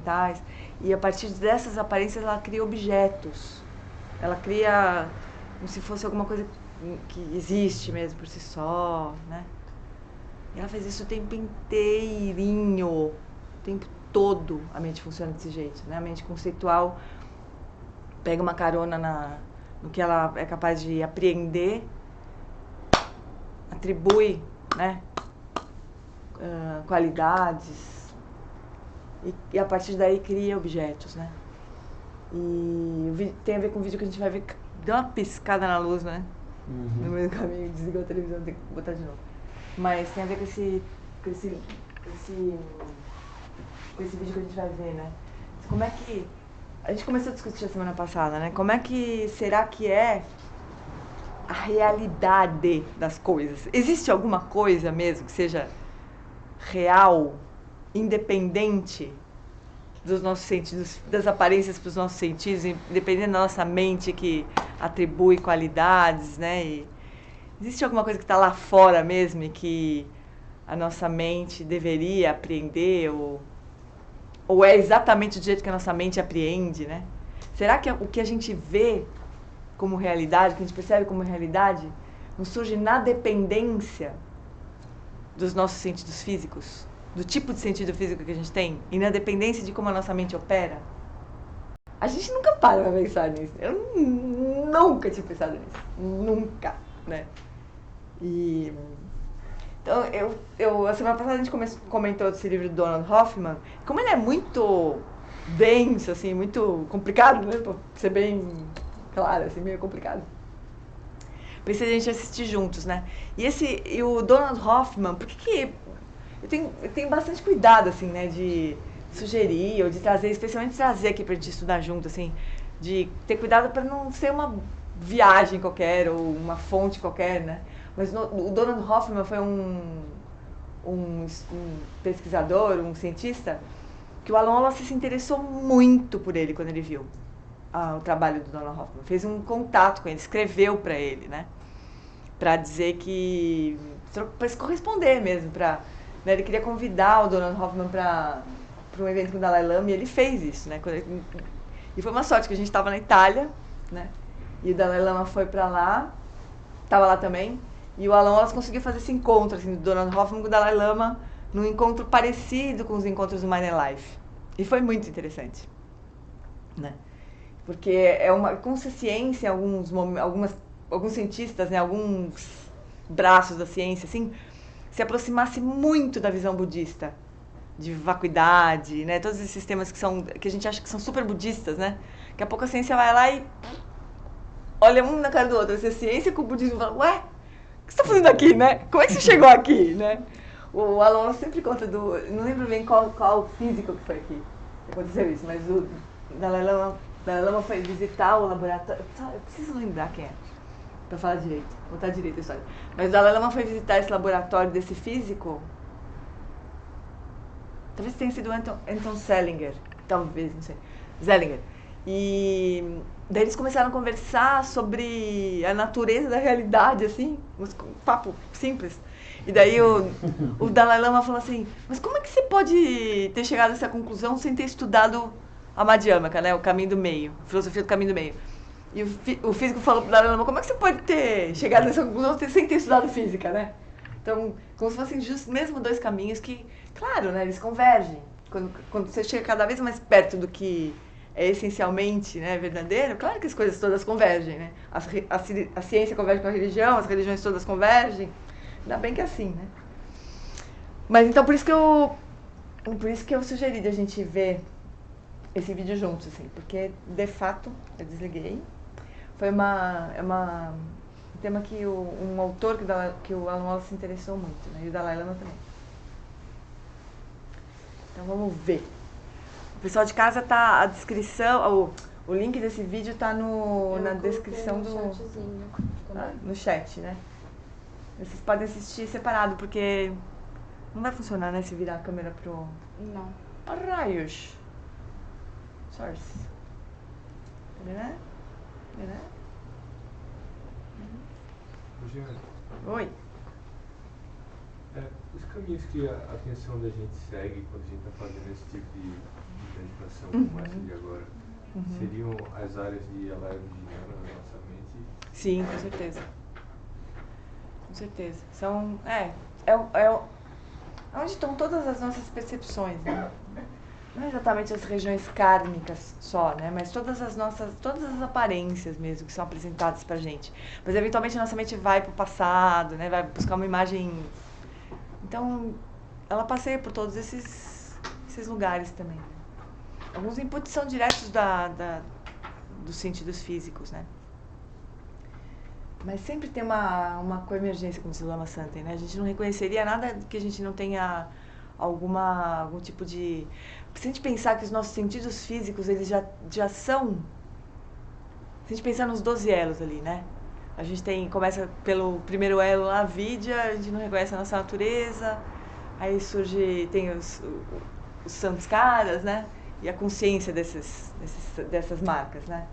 mentais, e a partir dessas aparências ela cria objetos. Ela cria como se fosse alguma coisa que existe mesmo por si só, né? E ela faz isso o tempo inteirinho, o tempo todo a mente funciona desse jeito, né? A mente conceitual pega uma carona no que ela é capaz de apreender, atribui, né, qualidades e a partir daí cria objetos, né? E tem a ver com o vídeo que a gente vai ver, deu uma piscada na luz, né? No meio do caminho, desligou a televisão, tem que botar de novo. Mas tem a ver com esse vídeo que a gente vai ver, né? Como é que... A gente começou a discutir a semana passada, né? Como é que será que é a realidade das coisas? Existe alguma coisa mesmo que seja real, independente dos nossos sentidos, das aparências para os nossos sentidos, independente da nossa mente que atribui qualidades, né? E existe alguma coisa que está lá fora mesmo e que a nossa mente deveria apreender ou é exatamente do jeito que a nossa mente apreende, né? Será que o que a gente vê como realidade, o que a gente percebe como realidade, não surge na dependência dos nossos sentidos físicos? Do tipo de sentido físico que a gente tem? E na dependência de como a nossa mente opera? A gente nunca para pra pensar nisso. Eu nunca tinha pensado nisso. Nunca, né? E... Então, a semana passada a gente comentou desse livro do Donald Hoffman. Como ele é muito denso, assim, muito complicado, né? Pra ser bem claro, assim, meio complicado. Pensei a gente assistir juntos, né? E o Donald Hoffman, por que eu tenho bastante cuidado, assim, né? De sugerir ou de trazer, especialmente trazer aqui pra gente estudar junto, assim. De ter cuidado para não ser uma viagem qualquer ou uma fonte qualquer, né? Mas o Donald Hoffman foi um pesquisador, um cientista, que o Alan Wallace se interessou muito por ele quando ele viu o trabalho do Donald Hoffman. Fez um contato com ele, escreveu para ele, né? Para dizer que... para se corresponder mesmo, né? Ele queria convidar o Donald Hoffman para um evento com o Dalai Lama e ele fez isso, né? E foi uma sorte que a gente estava na Itália, né? E o Dalai Lama foi para lá, estava lá também. E o Alan Wallace conseguiu fazer esse encontro, assim, do Donald Hoffman com o Dalai Lama, num encontro parecido com os encontros do Mind and Life. E foi muito interessante, né? Porque é como se a ciência, alguns cientistas, né, alguns braços da ciência, assim, se aproximasse muito da visão budista, de vacuidade, né? Todos esses temas que a gente acha que são super budistas, né? Daqui a pouco a ciência vai lá e olha um na cara do outro. Se a ciência com o budismo fala, ué, o que você está fazendo aqui, né? Como é que você chegou aqui, né? O Alan sempre conta não lembro bem qual físico que foi aqui que aconteceu isso, mas o Dalai Lama foi visitar o laboratório. Eu preciso lembrar quem é, pra falar direito, contar direito a história. Mas o Dalai Lama foi visitar esse laboratório desse físico. Talvez tenha sido Anton Selinger, talvez, não sei. Selinger. E daí eles começaram a conversar sobre a natureza da realidade, assim, um papo simples. E daí o Dalai Lama falou assim, mas como é que você pode ter chegado a essa conclusão sem ter estudado a Madhyamaka, né, o caminho do meio, a filosofia do caminho do meio? E o físico falou pro Dalai Lama, como é que você pode ter chegado nessa conclusão sem ter estudado física, né? Então, como se fossem mesmo dois caminhos que, claro, né, eles convergem. Quando você chega cada vez mais perto do que é essencialmente, né, verdadeiro, claro que as coisas todas convergem, né? A ciência converge com a religião, as religiões todas convergem. Ainda bem que é assim, né? Mas então por isso que eu sugeri de a gente ver esse vídeo juntos, assim, porque de fato eu desliguei. Foi um tema que um autor que o Alan Wallace se interessou muito, né? E o Dalai Lama também. Então vamos ver. O pessoal de casa tá a descrição, o link desse vídeo tá na descrição no chat, né? Vocês podem assistir separado, porque não vai funcionar, né, se virar a câmera pro... Não. Raios. Source. Né? Jean, Oi. Os caminhos que a atenção da gente segue quando a gente está fazendo esse tipo de relação com essa de agora, seriam as áreas de alarme de engano na nossa mente? Sim, com certeza. Com certeza. São, onde estão todas as nossas percepções, né? Não é exatamente as regiões kármicas só, né? Mas todas as aparências mesmo que são apresentadas pra gente. Mas eventualmente a nossa mente vai pro passado, né? Vai buscar uma imagem. Então, ela passeia por todos esses lugares também. Alguns inputs são diretos dos sentidos físicos, né? Mas sempre tem uma coemergência, como diz o Lama Santen, né? A gente não reconheceria nada que a gente não tenha algum tipo de... Se a gente pensar que os nossos sentidos físicos, eles já são... Se a gente pensar nos 12 elos ali, né? A gente começa pelo primeiro elo lá, a vidya, a gente não reconhece a nossa natureza, aí tem os samskaras, né? E a consciência dessas marcas, né?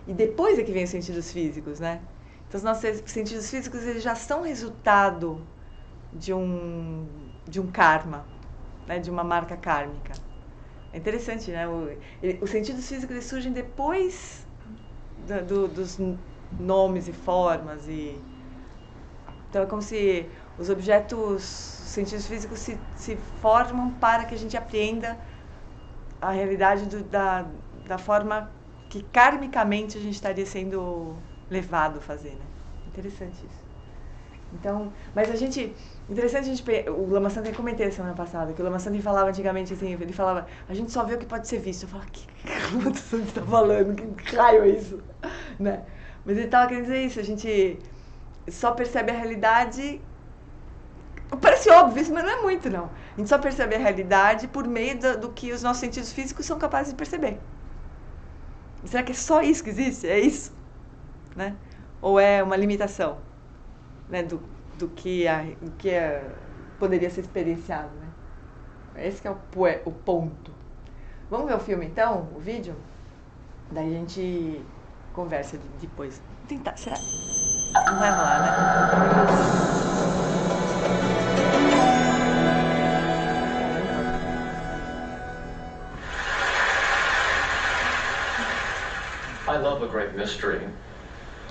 E depois é que vem os sentidos físicos, né? Então, os nossos sentidos físicos, eles já são resultado de um karma, né? De uma marca kármica. É interessante, né? Os sentidos físicos, eles surgem depois dos nomes e formas. Então, é como se os sentidos físicos se formam para que a gente apreenda a realidade da forma que karmicamente a gente estaria sendo levado a fazer, né? Interessante isso. Então, mas interessante o Lama Santen, comentei semana passada, que o Lama Santen falava antigamente assim, ele falava, a gente só vê o que pode ser visto. Eu falava, que Lama Santen está falando? Que raio é isso? Né? Mas ele estava querendo dizer isso, a gente só percebe a realidade, parece óbvio isso, mas não é muito, não. A gente só percebe a realidade por meio do que os nossos sentidos físicos são capazes de perceber. Será que é só isso que existe? É isso? Né? Ou é uma limitação, né, do que poderia ser experienciado, né? Esse que é o ponto. Vamos ver o filme então, o vídeo? Daí a gente conversa depois. Vou tentar, será? Não vai rolar, né? I love a great mystery,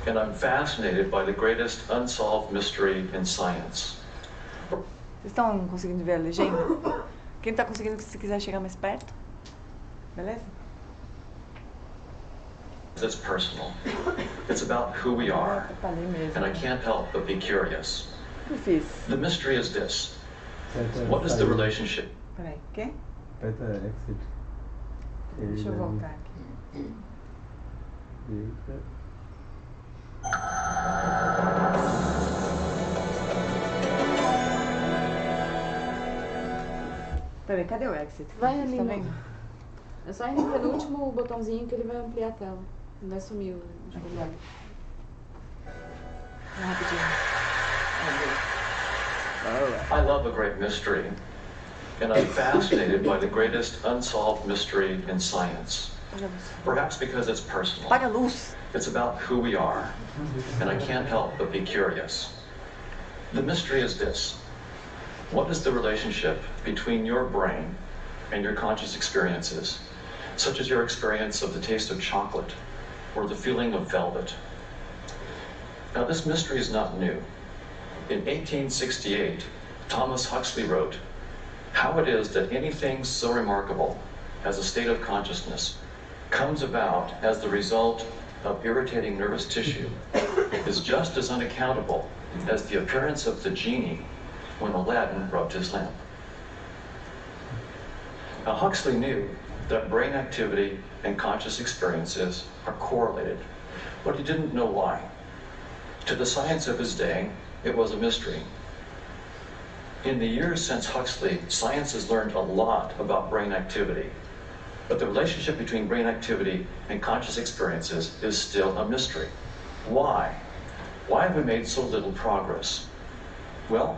and I'm fascinated by the greatest unsolved mystery in science. Vocês estão conseguindo ver a legenda? Quem está conseguindo, se quiser chegar mais perto? Beleza? It's personal. It's about who we are, and I can't help but be curious. O que eu fiz? The mystery is this. What is the relationship? Peraí, o quê? Aperta exit. Deixa eu voltar aqui. Eita. Peraí, cadê o exit? Vai ali, tá no... vendo? É só ir no penúltimo botãozinho que ele vai ampliar a tela. Não vai sumir o Rapidinho. I love a great mystery, and I'm fascinated by the greatest unsolved mystery in science. Perhaps because it's personal. Apaga a luz. It's about who we are, and I can't help but be curious. The mystery is this. What is the relationship between your brain and your conscious experiences, such as your experience of the taste of chocolate or the feeling of velvet? Now, this mystery is not new. In 1868, Thomas Huxley wrote, "How it is that anything so remarkable as a state of consciousness comes about as the result of irritating nervous tissue is just as unaccountable as the appearance of the genie when Aladdin rubbed his lamp." Now, Huxley knew that brain activity and conscious experiences are correlated, but he didn't know why. To the science of his day, it was a mystery. In the years since Huxley, science has learned a lot about brain activity, but the relationship between brain activity and conscious experiences is still a mystery. Why? Why have we made so little progress? Well,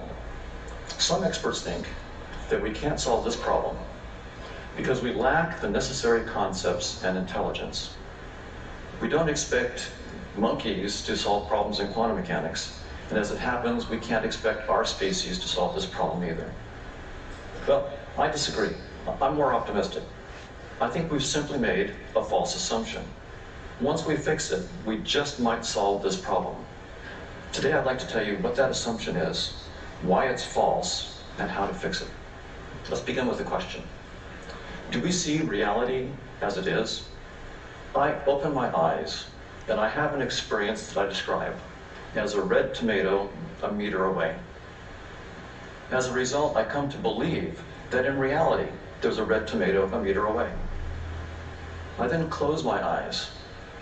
some experts think that we can't solve this problem because we lack the necessary concepts and intelligence. We don't expect monkeys to solve problems in quantum mechanics, and as it happens, we can't expect our species to solve this problem either. Well, I disagree. I'm more optimistic. I think we've simply made a false assumption. Once we fix it, we just might solve this problem. Today I'd like to tell you what that assumption is, why it's false, and how to fix it. Let's begin with the question. Do we see reality as it is? I open my eyes, and I have an experience that I describe as a red tomato a meter away. As a result, I come to believe that in reality, there's a red tomato a meter away. I then close my eyes,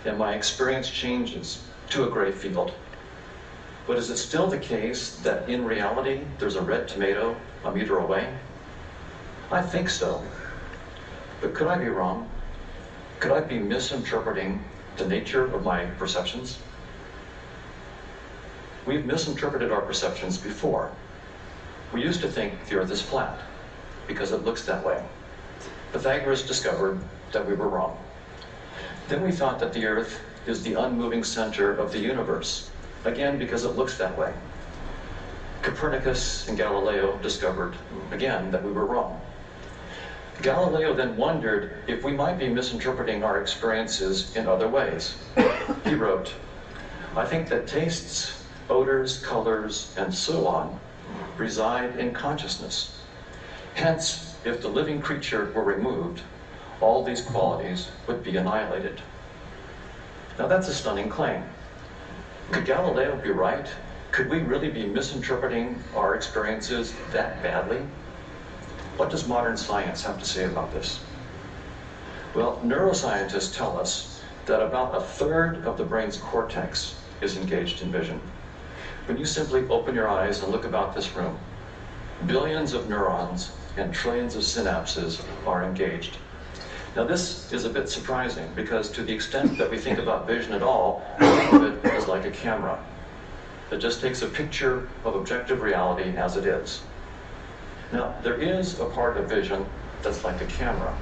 and my experience changes to a gray field. But is it still the case that in reality, there's a red tomato a meter away? I think so. But could I be wrong? Could I be misinterpreting the nature of my perceptions? We've misinterpreted our perceptions before. We used to think the Earth is flat because it looks that way. Pythagoras discovered that we were wrong. Then we thought that the Earth is the unmoving center of the universe, again because it looks that way. Copernicus and Galileo discovered, again, that we were wrong. Galileo then wondered if we might be misinterpreting our experiences in other ways. He wrote, "I think that tastes, odors, colors, and so on reside in consciousness. Hence, if the living creature were removed, all these qualities would be annihilated." Now that's a stunning claim. Could Galileo be right? Could we really be misinterpreting our experiences that badly? What does modern science have to say about this? Well, neuroscientists tell us that about a third of the brain's cortex is engaged in vision. When you simply open your eyes and look about this room, billions of neurons and trillions of synapses are engaged. Now this is a bit surprising because to the extent that we think about vision at all, we think of it as like a camera. It just takes a picture of objective reality as it is. Now, there is a part of vision that's like a camera.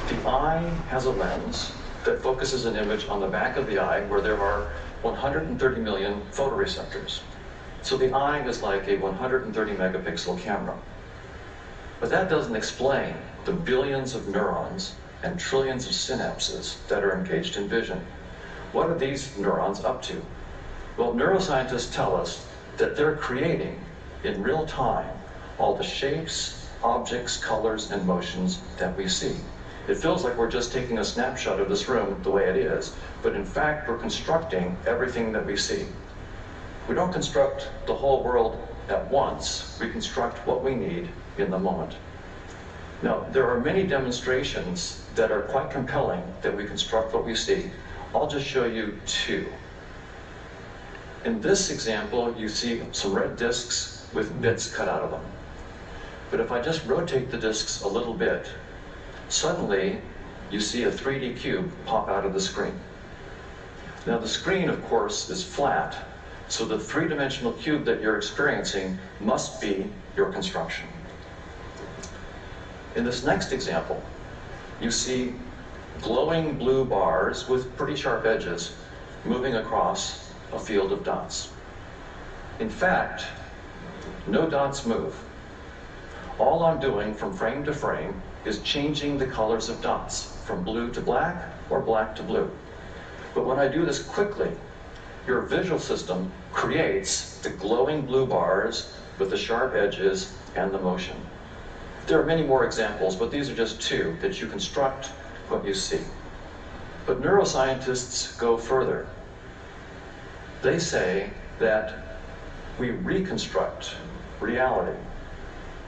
The eye has a lens that focuses an image on the back of the eye where there are 130 million photoreceptors. So the eye is like a 130 megapixel camera. But that doesn't explain the billions of neurons and trillions of synapses that are engaged in vision. What are these neurons up to? Well, neuroscientists tell us that they're creating, in real time, all the shapes, objects, colors, and motions that we see. It feels like we're just taking a snapshot of this room the way it is, but in fact, we're constructing everything that we see. We don't construct the whole world at once. We construct what we need in the moment. Now, there are many demonstrations that are quite compelling that we construct what we see. I'll just show you two. In this example, you see some red discs with bits cut out of them. But if I just rotate the discs a little bit, suddenly you see a 3D cube pop out of the screen. Now the screen, of course, is flat, so the three-dimensional cube that you're experiencing must be your construction. In this next example, you see glowing blue bars with pretty sharp edges moving across a field of dots. In fact, no dots move. All I'm doing from frame to frame is changing the colors of dots from blue to black or black to blue. But when I do this quickly, your visual system creates the glowing blue bars with the sharp edges and the motion. There are many more examples, but these are just two that you construct what you see. But neuroscientists go further. They say that we reconstruct reality.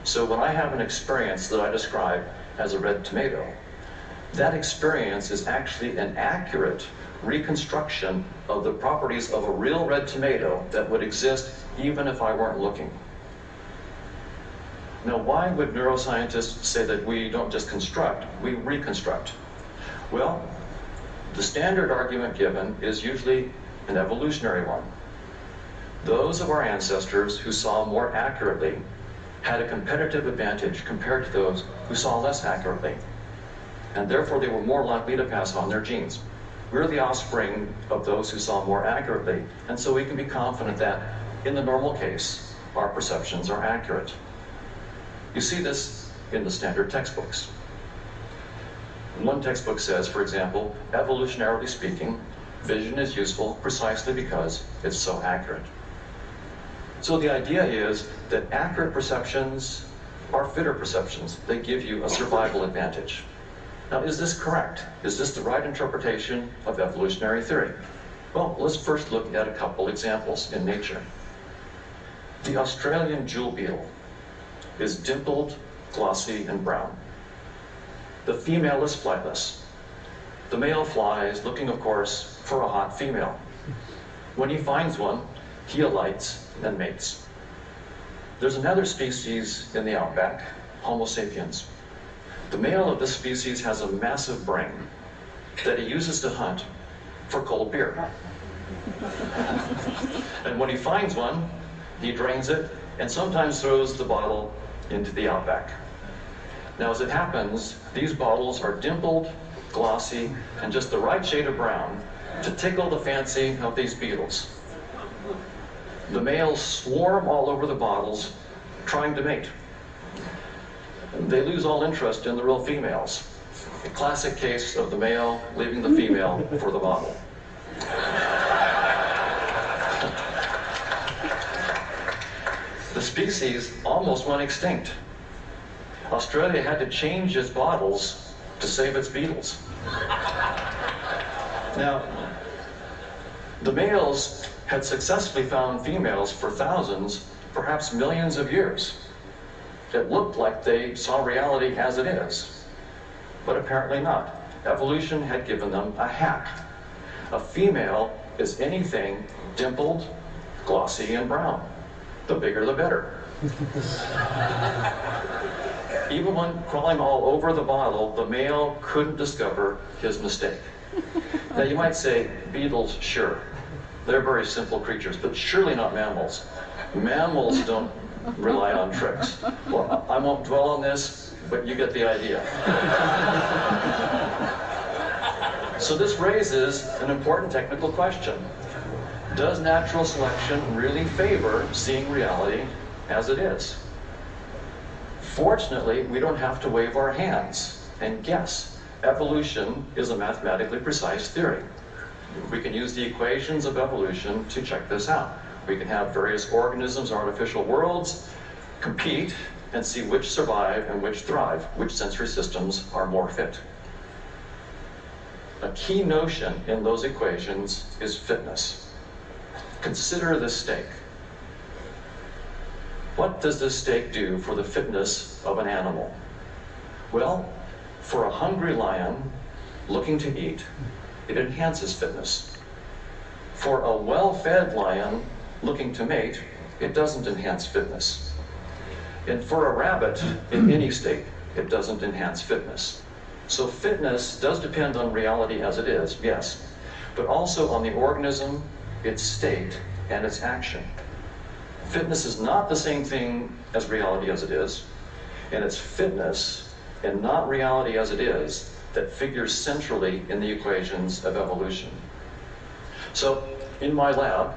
So when I have an experience that I describe as a red tomato, that experience is actually an accurate reconstruction of the properties of a real red tomato that would exist even if I weren't looking. Now, why would neuroscientists say that we don't just construct, we reconstruct? Well, the standard argument given is usually an evolutionary one. Those of our ancestors who saw more accurately had a competitive advantage compared to those who saw less accurately, and therefore they were more likely to pass on their genes. We're the offspring of those who saw more accurately, and so we can be confident that, in the normal case, our perceptions are accurate. You see this in the standard textbooks. One textbook says, for example, evolutionarily speaking, vision is useful precisely because it's so accurate. So the idea is that accurate perceptions are fitter perceptions. They give you a survival advantage. Now, is this correct? Is this the right interpretation of evolutionary theory? Well, let's first look at a couple examples in nature. The Australian jewel beetle is dimpled, glossy, and brown. The female is flightless. The male flies, looking, of course, for a hot female. When he finds one, he alights and mates. There's another species in the outback, Homo sapiens. The male of this species has a massive brain that he uses to hunt for cold beer. And when he finds one, he drains it and sometimes throws the bottle into the outback. Now, as it happens, these bottles are dimpled, glossy, and just the right shade of brown to tickle the fancy of these beetles. The males swarm all over the bottles, trying to mate. They lose all interest in the real females. A classic case of the male leaving the female for the bottle. The species almost went extinct. Australia had to change its bottles to save its beetles. Now, the males had successfully found females for thousands, perhaps millions of years. It looked like they saw reality as it is, but apparently not. Evolution had given them a hack. A female is anything dimpled, glossy, and brown. The bigger the better. Even when crawling all over the bottle, the male couldn't discover his mistake. Now you might say, beetles, sure. They're very simple creatures, but surely not mammals. Mammals don't rely on tricks. Well, I won't dwell on this, but you get the idea. So this raises an important technical question. Does natural selection really favor seeing reality as it is? Fortunately, we don't have to wave our hands and guess. Evolution is a mathematically precise theory. We can use the equations of evolution to check this out. We can have various organisms, artificial worlds, compete and see which survive and which thrive, which sensory systems are more fit. A key notion in those equations is fitness. Consider this steak. What does this steak do for the fitness of an animal? Well, for a hungry lion looking to eat, it enhances fitness. For a well-fed lion looking to mate, it doesn't enhance fitness. And for a rabbit in any state, it doesn't enhance fitness. So fitness does depend on reality as it is, yes, but also on the organism, its state, and its action. Fitness is not the same thing as reality as it is, and it's fitness and not reality as it is that figures centrally in the equations of evolution. So in my lab,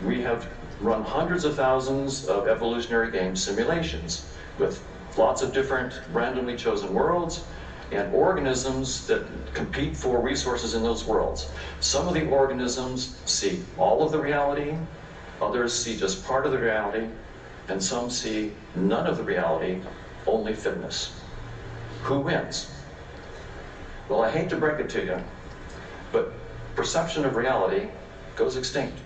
we have run hundreds of thousands of evolutionary game simulations with lots of different randomly chosen worlds and organisms that compete for resources in those worlds. Some of the organisms see all of the reality, others see just part of the reality, and some see none of the reality, only fitness. Who wins? Well, I hate to break it to you, but perception of reality goes extinct.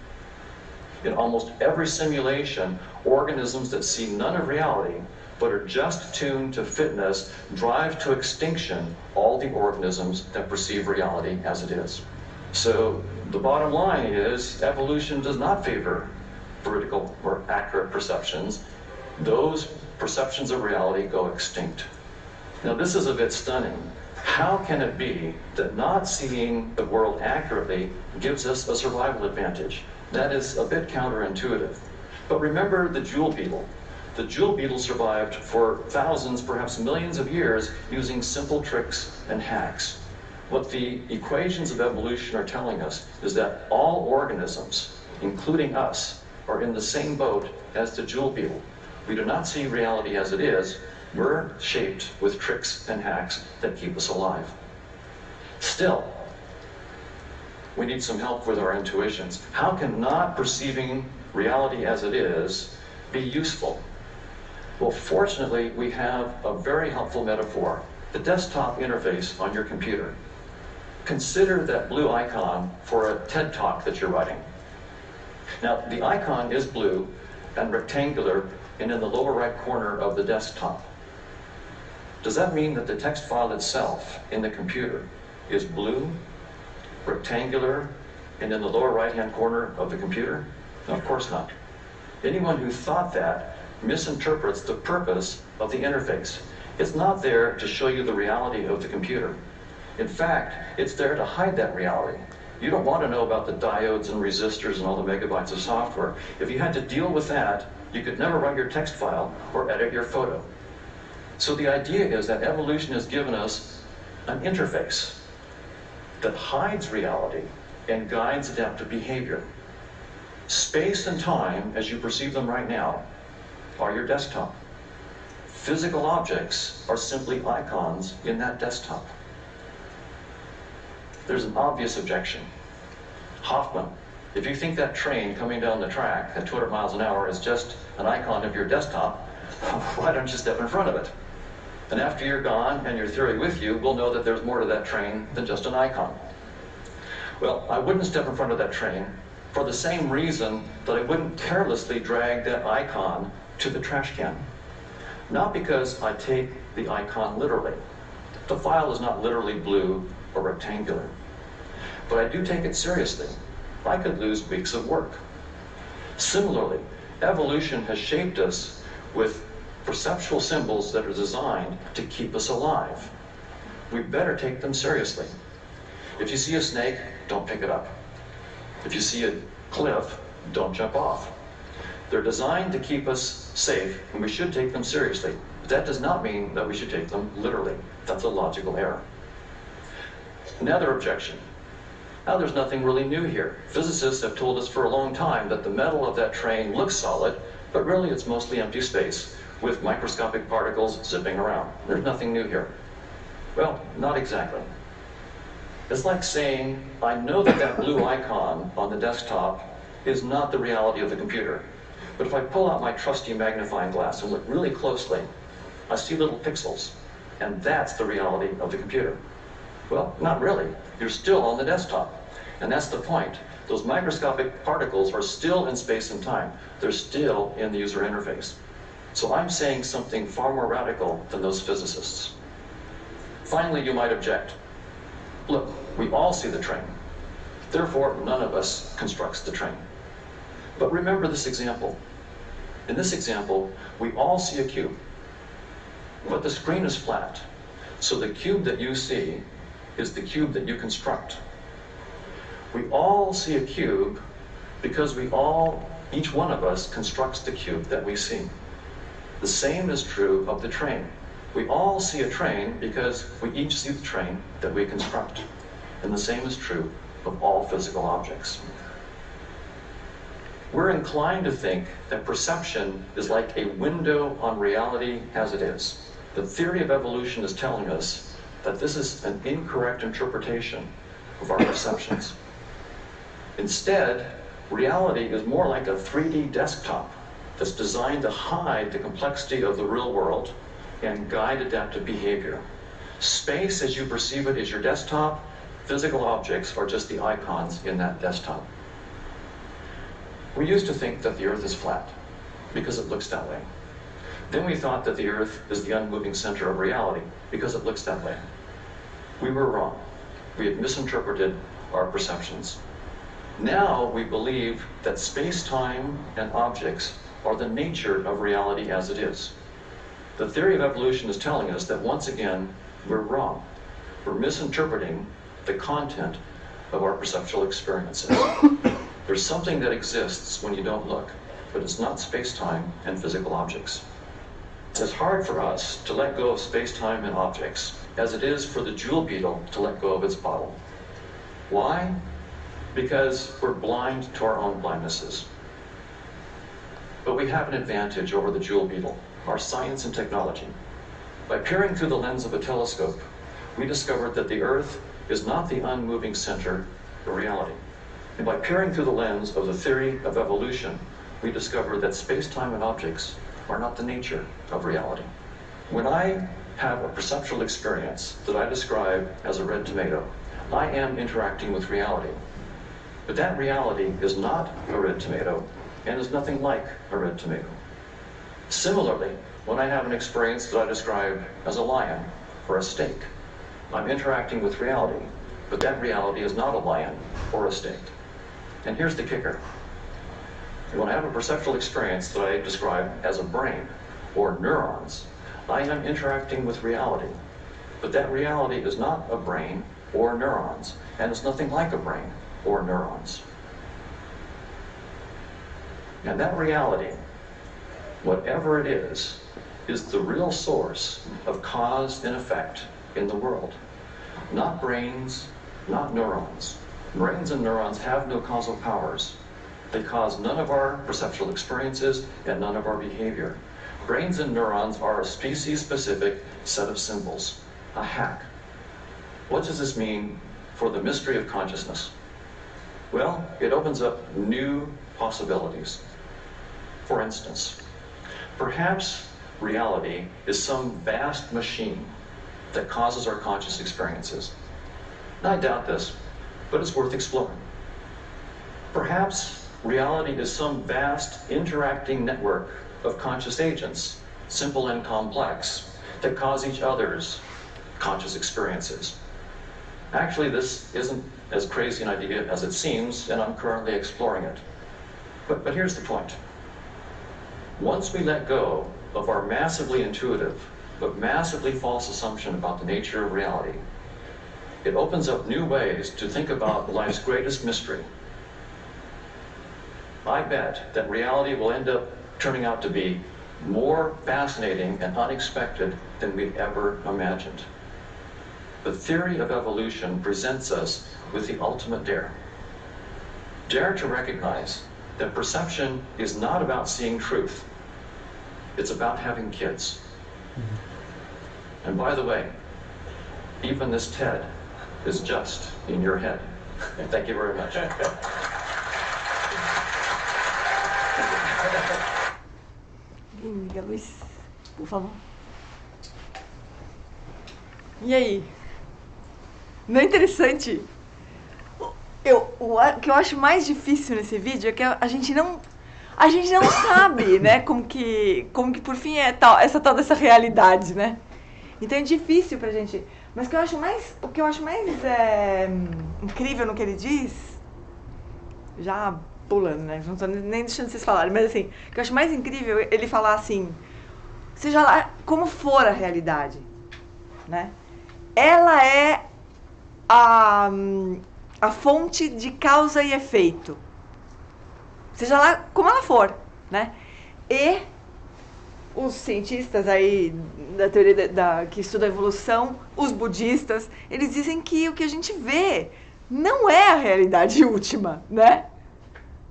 In almost every simulation, organisms that see none of reality but are just tuned to fitness drive to extinction all the organisms that perceive reality as it is. So the bottom line is evolution does not favor vertical or accurate perceptions. Those perceptions of reality go extinct. Now this is a bit stunning. How can it be that not seeing the world accurately gives us a survival advantage? That is a bit counterintuitive. But remember the jewel beetle. The jewel beetle survived for thousands, perhaps millions of years using simple tricks and hacks. What the equations of evolution are telling us is that all organisms, including us, are in the same boat as the jewel beetle. We do not see reality as it is, We're shaped with tricks and hacks that keep us alive. Still, we need some help with our intuitions. How can not perceiving reality as it is be useful? Well, fortunately, we have a very helpful metaphor: the desktop interface on your computer. Consider that blue icon for a TED Talk that you're writing. Now, the icon is blue and rectangular and in the lower right corner of the desktop. Does that mean that the text file itself in the computer is blue, rectangular, and in the lower right-hand corner of the computer? No, of course not. Anyone who thought that misinterprets the purpose of the interface. It's not there to show you the reality of the computer. In fact, it's there to hide that reality. You don't want to know about the diodes and resistors and all the megabytes of software. If you had to deal with that, you could never write your text file or edit your photo. So the idea is that evolution has given us an interface that hides reality and guides adaptive behavior. Space and time, as you perceive them right now, are your desktop. Physical objects are simply icons in that desktop. There's an obvious objection. Hoffman, if you think that train coming down the track at 200 miles an hour is just an icon of your desktop, why don't you step in front of it? And after you're gone and your theory with you, we'll know that there's more to that train than just an icon. Well, I wouldn't step in front of that train for the same reason that I wouldn't carelessly drag that icon to the trash can. Not because I take the icon literally. The file is not literally blue or rectangular. But I do take it seriously. I could lose weeks of work. Similarly, evolution has shaped us with perceptual symbols that are designed to keep us alive. We better take them seriously. If you see a snake, don't pick it up. If you see a cliff, don't jump off. They're designed to keep us safe, and we should take them seriously. But that does not mean that we should take them literally. That's a logical error. Another objection. Now, there's nothing really new here. Physicists have told us for a long time that the metal of that train looks solid, but really it's mostly empty space with microscopic particles zipping around. There's nothing new here. Well, not exactly. It's like saying, I know that that blue icon on the desktop is not the reality of the computer. But if I pull out my trusty magnifying glass and look really closely, I see little pixels, and that's the reality of the computer. Well, not really. You're still on the desktop. And that's the point. Those microscopic particles are still in space and time. They're still in the user interface. So I'm saying something far more radical than those physicists. Finally, you might object. Look, we all see the train. Therefore, none of us constructs the train. But remember this example. In this example, we all see a cube. But the screen is flat. So the cube that you see is the cube that you construct. We all see a cube because each one of us constructs the cube that we see. The same is true of the train. We all see a train because we each see the train that we construct. And the same is true of all physical objects. We're inclined to think that perception is like a window on reality as it is. The theory of evolution is telling us that this is an incorrect interpretation of our perceptions. Instead, reality is more like a 3D desktop that's designed to hide the complexity of the real world and guide adaptive behavior. Space as you perceive it is your desktop. Physical objects are just the icons in that desktop. We used to think that the Earth is flat because it looks that way. Then we thought that the Earth is the unmoving center of reality because it looks that way. We were wrong. We had misinterpreted our perceptions. Now we believe that space-time and objects are the nature of reality as it is. The theory of evolution is telling us that once again, we're wrong. We're misinterpreting the content of our perceptual experiences. There's something that exists when you don't look, but it's not space-time and physical objects. It's as hard for us to let go of space-time and objects as it is for the jewel beetle to let go of its bottle. Why? Because we're blind to our own blindnesses. But we have an advantage over the jewel beetle, our science and technology. By peering through the lens of a telescope, we discovered that the Earth is not the unmoving center of reality. And by peering through the lens of the theory of evolution, we discovered that space-time and objects are not the nature of reality. When I have a perceptual experience that I describe as a red tomato, I am interacting with reality. But that reality is not a red tomato and is nothing like a red tomato. Similarly, when I have an experience that I describe as a lion or a steak, I'm interacting with reality, but that reality is not a lion or a steak. And here's the kicker. When I have a perceptual experience that I describe as a brain or neurons, I am interacting with reality, but that reality is not a brain or neurons, and it's nothing like a brain or neurons. And that reality, whatever it is the real source of cause and effect in the world. Not brains, not neurons. Brains and neurons have no causal powers. They cause none of our perceptual experiences and none of our behavior. Brains and neurons are a species-specific set of symbols, a hack. What does this mean for the mystery of consciousness? Well, it opens up new possibilities. For instance, perhaps reality is some vast machine that causes our conscious experiences. I doubt this, but it's worth exploring. Perhaps reality is some vast interacting network of conscious agents, simple and complex, that cause each other's conscious experiences. Actually, this isn't as crazy an idea as it seems, and I'm currently exploring it. But here's the point. Once we let go of our massively intuitive, but massively false assumption about the nature of reality, it opens up new ways to think about life's greatest mystery. I bet that reality will end up turning out to be more fascinating and unexpected than we'd ever imagined. The theory of evolution presents us with the ultimate dare. Dare to recognize that perception is not about seeing truth. It's about having kids. And by the way, even this TED is just in your head. Thank you very much. Liga, Luiz, por favor. E aí? Não é interessante? O que eu acho mais difícil nesse vídeo é que a gente não sabe, né, como que por fim é essa tal dessa realidade, né? Então é difícil pra gente. Mas o que eu acho mais incrível no que ele diz, já pulando, né? Não tô nem deixando vocês falarem, mas assim, o que eu acho mais incrível ele falar assim, seja lá como for a realidade, né? Ela é a fonte de causa e efeito. Seja lá como ela for, né? E os cientistas aí da teoria que estudam a evolução, os budistas, eles dizem que o que a gente vê não é a realidade última, né?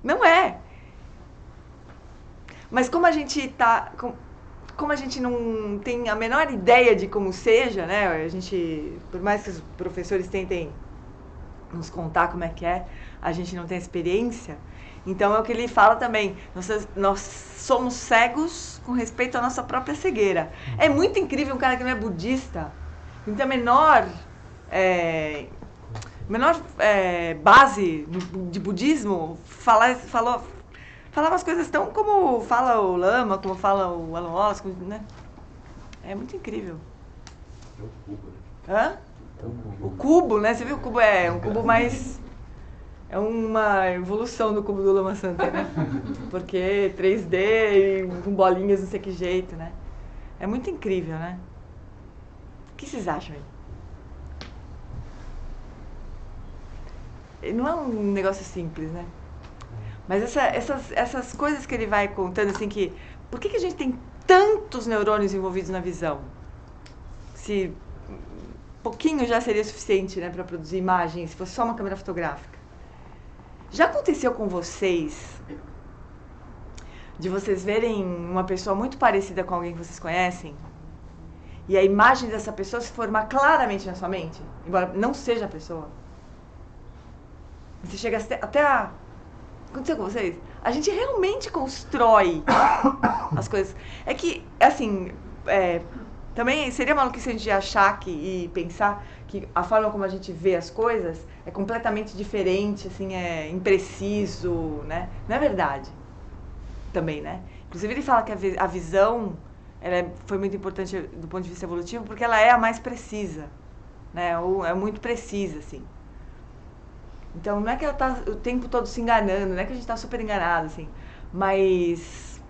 Não é. Mas como a gente não tem a menor ideia de como seja, né? A gente, por mais que os professores tentem nos contar como é que é, a gente não tem experiência. Então é o que ele fala também, nós somos cegos com respeito à nossa própria cegueira. É muito incrível um cara que não é budista, não tem a menor base de budismo, falar umas coisas tão como fala o Lama, como fala o Alan Wallace, né? É muito incrível. É o cubo, né? Hã? O cubo, né? Você viu o cubo? É um cubo mais... É uma evolução do cubo do Lama Santa, né? Porque 3D e com bolinhas, não sei que jeito, né? É muito incrível, né? O que vocês acham aí? Não é um negócio simples, né? Mas essas coisas que ele vai contando, assim, que... Por que a gente tem tantos neurônios envolvidos na visão? Se pouquinho já seria suficiente, né, para produzir imagens, se fosse só uma câmera fotográfica. Já aconteceu com vocês de vocês verem uma pessoa muito parecida com alguém que vocês conhecem e a imagem dessa pessoa se formar claramente na sua mente, embora não seja a pessoa. Você chega até a... Aconteceu com vocês? A gente realmente constrói as coisas. É que, assim, também seria maluquice a gente achar e pensar que a forma como a gente vê as coisas é completamente diferente, assim, é impreciso, né? Não é verdade. Também, né? Inclusive ele fala que a visão foi muito importante do ponto de vista evolutivo porque ela é a mais precisa, né? É muito precisa, assim. Então não é que ela tá o tempo todo se enganando, não é que a gente tá super enganado, assim, mas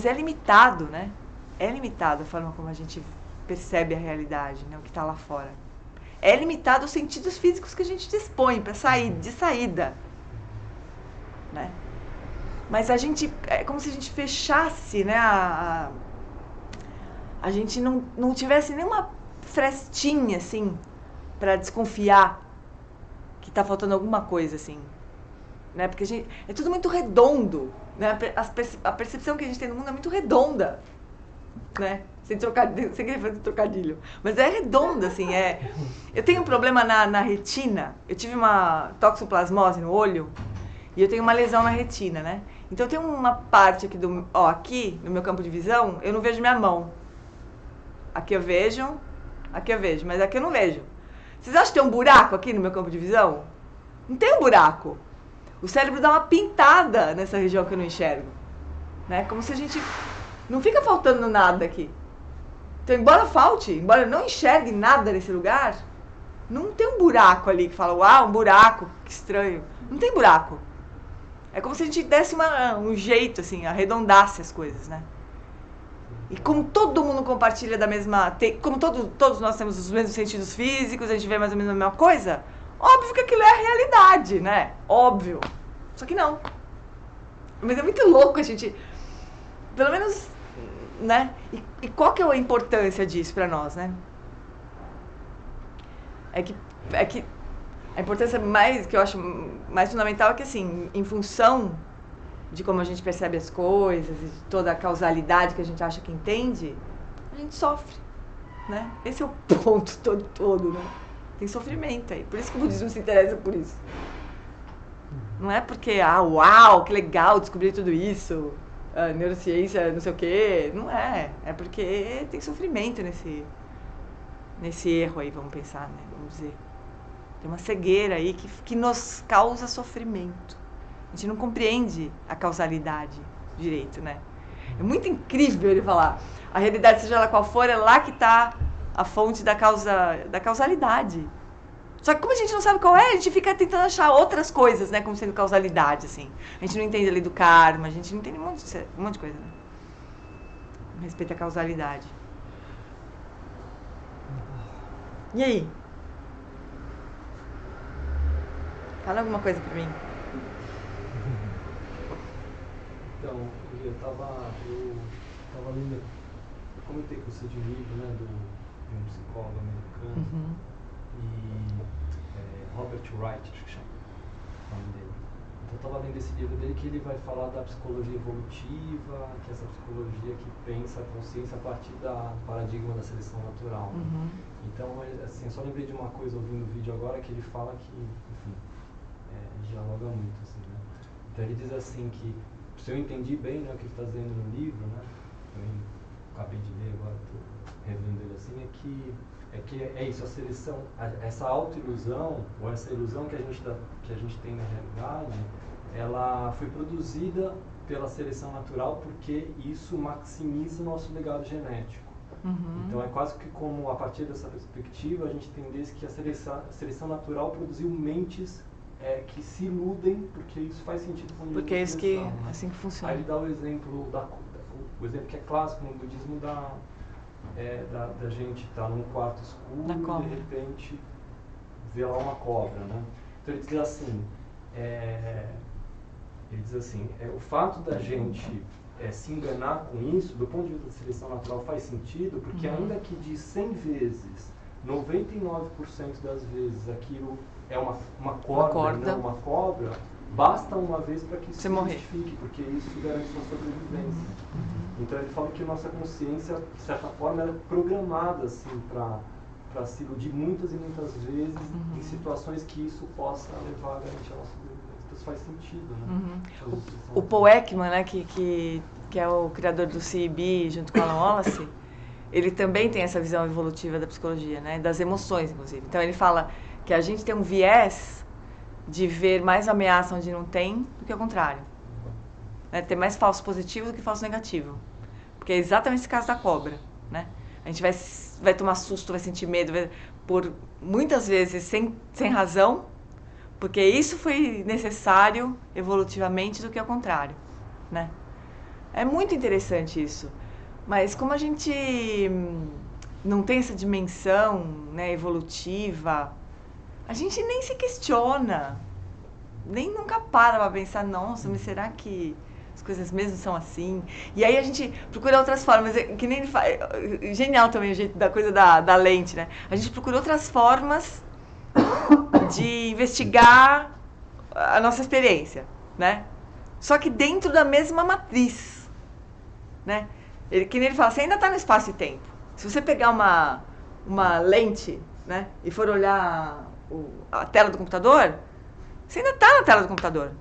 é limitado, né? É limitado a forma como a gente percebe a realidade, né? O que está lá fora. É limitado os sentidos físicos que a gente dispõe para sair, de saída, né? Mas a gente, é como se a gente fechasse, né? A gente não tivesse nenhuma frestinha, assim, para desconfiar que está faltando alguma coisa, assim, né? Porque é tudo muito redondo, né? A percepção que a gente tem no mundo é muito redonda, né? Sem querer fazer trocadilho. Mas é redonda, assim, Eu tenho um problema na retina. Eu tive uma toxoplasmose no olho e eu tenho uma lesão na retina, né? Então tem uma parte aqui aqui, no meu campo de visão, eu não vejo minha mão. Aqui eu vejo, mas aqui eu não vejo. Vocês acham que tem um buraco aqui no meu campo de visão? Não tem um buraco. O cérebro dá uma pintada nessa região que eu não enxergo, né? Como se a gente... Não fica faltando nada aqui. Então, embora eu não enxergue nada nesse lugar, não tem um buraco ali que fala, uau, um buraco, que estranho. Não tem buraco. É como se a gente desse um jeito, assim, arredondasse as coisas, né? E como todo mundo compartilha da mesma... Como todos nós temos os mesmos sentidos físicos, a gente vê mais ou menos a mesma coisa, óbvio que aquilo é a realidade, né? Óbvio. Só que não. Mas é muito louco a gente... Pelo menos, né? E qual que é a importância disso pra nós, né? É que a importância que eu acho mais fundamental é que, assim, em função de como a gente percebe as coisas e de toda a causalidade que a gente acha que entende, a gente sofre, né? Esse é o ponto todo, né? Tem sofrimento aí. Por isso que o budismo se interessa por isso. Não é porque, uau, que legal descobrir tudo isso, neurociência, não sei o quê. Não é. É porque tem sofrimento nesse erro aí, vamos pensar, né? Vamos dizer. Tem uma cegueira aí que nos causa sofrimento. A gente não compreende a causalidade direito, né? É muito incrível ele falar. A realidade, seja ela qual for, é lá que está a fonte da causalidade. Só que como a gente não sabe qual é, a gente fica tentando achar outras coisas, né? Como sendo causalidade, assim. A gente não entende ali do karma, a gente não entende um monte de coisa, né? A respeito à causalidade. E aí? Fala alguma coisa pra mim. Então, eu tava lendo, eu comentei com você de um livro, né, de um psicólogo americano, e Robert Wright, acho que chama o nome dele. Então eu estava lendo esse livro dele que ele vai falar da psicologia evolutiva, que é essa psicologia que pensa a consciência a partir do paradigma da seleção natural. Né? Então, assim, eu só lembrei de uma coisa ouvindo o vídeo agora, que ele fala que, enfim, dialoga muito, assim, né? Então ele diz assim que, se eu entendi bem, né, o que ele está dizendo no livro, né, eu acabei de ler agora, estou revendo ele assim, é que é isso, a seleção, essa autoilusão, ou essa ilusão que a gente tem na realidade, ela foi produzida pela seleção natural porque isso maximiza o nosso legado genético. Então é quase que como, a partir dessa perspectiva, a gente entendesse que a seleção natural produziu mentes que se iludem, porque isso faz sentido com a porque é isso que, né? Assim que funciona. Aí ele dá o exemplo, o exemplo que é clássico no budismo da gente estar num quarto escuro e de repente ver lá uma cobra, né? Então ele diz assim, o fato da gente se enganar com isso, do ponto de vista da seleção natural, faz sentido, porque ainda que de 100 vezes, 99% das vezes aquilo é uma corda, não uma cobra, basta uma vez para que isso Você se morrer. justifique, porque isso garante sua sobrevivência. Então ele fala que nossa consciência, de certa forma, ela é programada assim, para se iludir muitas e muitas vezes em situações que isso possa levar a garantir a nossa sobrevivência. Então isso faz sentido, né? O Paul Ekman, né, que é o criador do CIB junto com o Alan Wallace, ele também tem essa visão evolutiva da psicologia, né, das emoções, inclusive. Então ele fala que a gente tem um viés de ver mais ameaça onde não tem do que o contrário. Né, ter mais falso positivo do que falso negativo. Porque é exatamente esse caso da cobra, né? A gente vai tomar susto, vai sentir medo, por muitas vezes sem razão, porque isso foi necessário evolutivamente do que ao contrário, né? É muito interessante isso. Mas como a gente não tem essa dimensão, né, evolutiva, a gente nem se questiona, nem nunca para pensar, nossa, mas será que as coisas mesmo são assim? E aí a gente procura outras formas, que nem ele fala, genial também o jeito da coisa da lente, né? A gente procura outras formas de investigar a nossa experiência, né? Só que dentro da mesma matriz, né? Que nem ele fala, você ainda está no espaço e tempo. Se você pegar uma lente, né, e for olhar a tela do computador, você ainda está na tela do computador.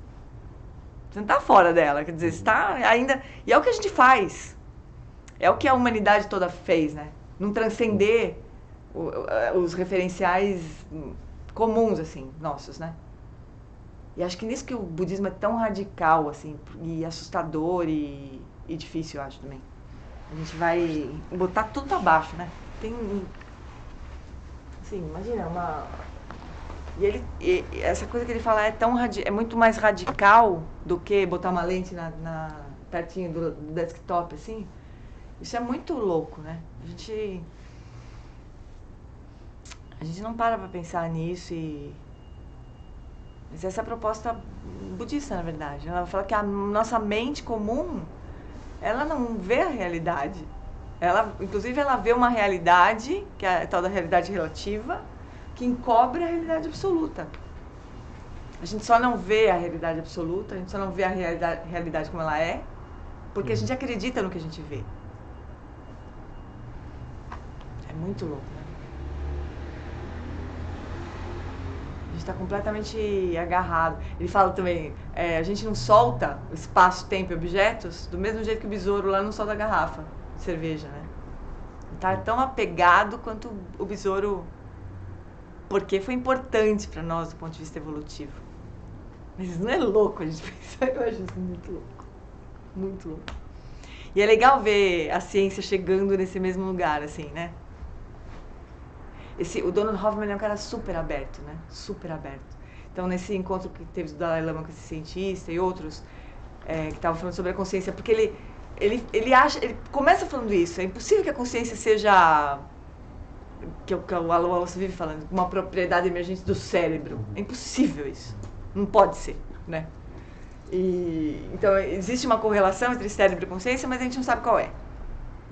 Você não está fora dela, quer dizer, você está ainda... E é o que a gente faz. É o que a humanidade toda fez, né? Não transcender os referenciais comuns, assim, nossos, né? E acho que nisso que o budismo é tão radical, assim, e assustador e difícil, eu acho, também. A gente vai botar tudo pra baixo, né? Tem... Assim, imagina, E essa coisa que ele fala é muito mais radical do que botar uma lente pertinho do desktop, assim. Isso é muito louco, né? A gente não para pensar nisso Mas essa é a proposta budista, na verdade. Ela fala que a nossa mente comum, ela não vê a realidade. Inclusive, ela vê uma realidade, que é a tal da realidade relativa, que encobre a realidade absoluta. A gente só não vê a realidade absoluta, a gente só não vê a realidade como ela é, porque a gente acredita no que a gente vê. É muito louco, né? A gente está completamente agarrado. Ele fala também, a gente não solta o espaço, tempo e objetos do mesmo jeito que o besouro lá não solta a garrafa de cerveja, né? Está tão apegado quanto o besouro, porque foi importante para nós do ponto de vista evolutivo. Mas isso não é louco a gente pensar, eu acho isso muito louco. Muito louco. E é legal ver a ciência chegando nesse mesmo lugar, assim, né? O Donald Hoffman é um cara super aberto, né? Super aberto. Então, nesse encontro que teve do Dalai Lama com esse cientista e outros que estavam falando sobre a consciência, porque ele começa falando isso, é impossível que a consciência seja, que o Alan Wallace vive falando, uma propriedade emergente do cérebro. É impossível isso. Não pode ser, né? Então, existe uma correlação entre cérebro e consciência, mas a gente não sabe qual é.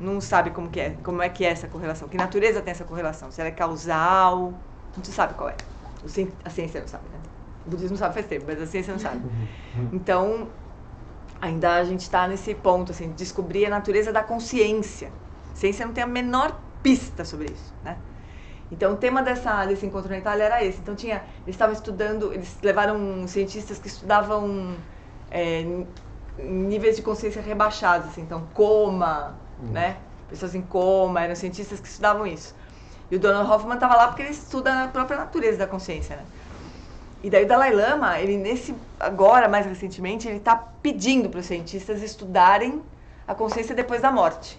Não sabe como é que é essa correlação. Que natureza tem essa correlação? Se ela é causal, não se sabe qual é. A ciência não sabe, né? O budismo sabe faz tempo, mas a ciência não sabe. Então, ainda a gente está nesse ponto, assim, de descobrir a natureza da consciência. A ciência não tem a menor pista sobre isso, né? Então, o tema desse encontro na Itália era esse. Então, eles estavam estudando, eles levaram cientistas que estudavam níveis de consciência rebaixados, assim, então, coma, né? Pessoas em coma, eram cientistas que estudavam isso. E o Donald Hoffman estava lá porque ele estuda a própria natureza da consciência, né? E daí o Dalai Lama, agora, mais recentemente, ele está pedindo para os cientistas estudarem a consciência depois da morte.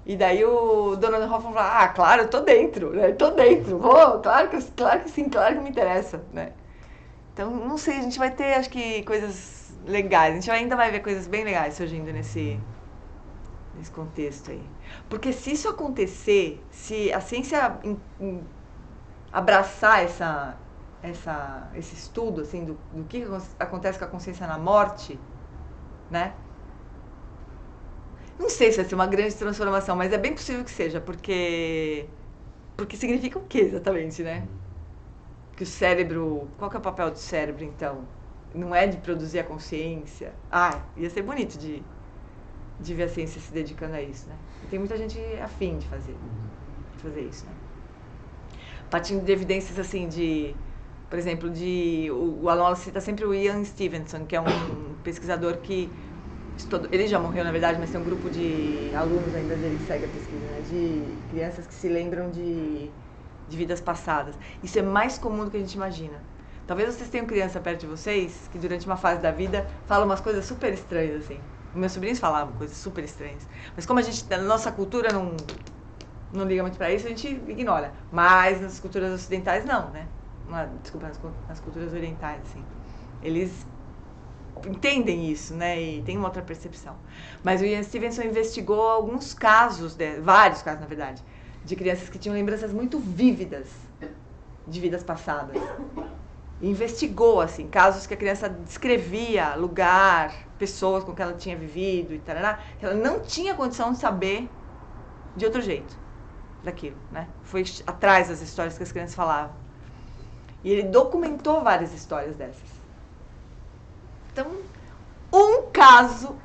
E daí o Donald Hoffman fala, claro, eu tô dentro, né? Tô dentro, claro que sim, claro que me interessa, né? Então, não sei, a gente vai ter, acho que, coisas legais, a gente ainda vai ver coisas bem legais surgindo nesse contexto aí. Porque se isso acontecer, se a ciência abraçar esse estudo, assim, do que acontece com a consciência na morte, né? Não sei se vai ser uma grande transformação, mas é bem possível que seja, porque significa o quê exatamente, né? que o cérebro... Qual que é o papel do cérebro, então? Não é de produzir a consciência? Ah, ia ser bonito de ver a ciência se dedicando a isso, né? E tem muita gente afim de fazer isso, né? Partindo de evidências, assim, por exemplo, o Alan cita sempre o Ian Stevenson, que é um pesquisador que ele já morreu, na verdade, mas tem um grupo de alunos ainda dele que segue a pesquisa, né? De crianças que se lembram de vidas passadas. Isso é mais comum do que a gente imagina. Talvez vocês tenham criança perto de vocês que durante uma fase da vida fala umas coisas super estranhas, assim. Meus sobrinhos falavam coisas super estranhas. Mas como a gente, na nossa cultura, não liga muito pra isso, a gente ignora. Mas nas culturas ocidentais, não, né? Desculpa, nas culturas orientais, assim. Eles entendem isso, né? E tem uma outra percepção. Mas o Ian Stevenson investigou alguns casos, vários casos, na verdade, de crianças que tinham lembranças muito vívidas de vidas passadas. E investigou, assim, casos que a criança descrevia lugar, pessoas com que ela tinha vivido e tal, que ela não tinha condição de saber de outro jeito daquilo, né? Foi atrás das histórias que as crianças falavam. E ele documentou várias histórias dessas. Então, um caso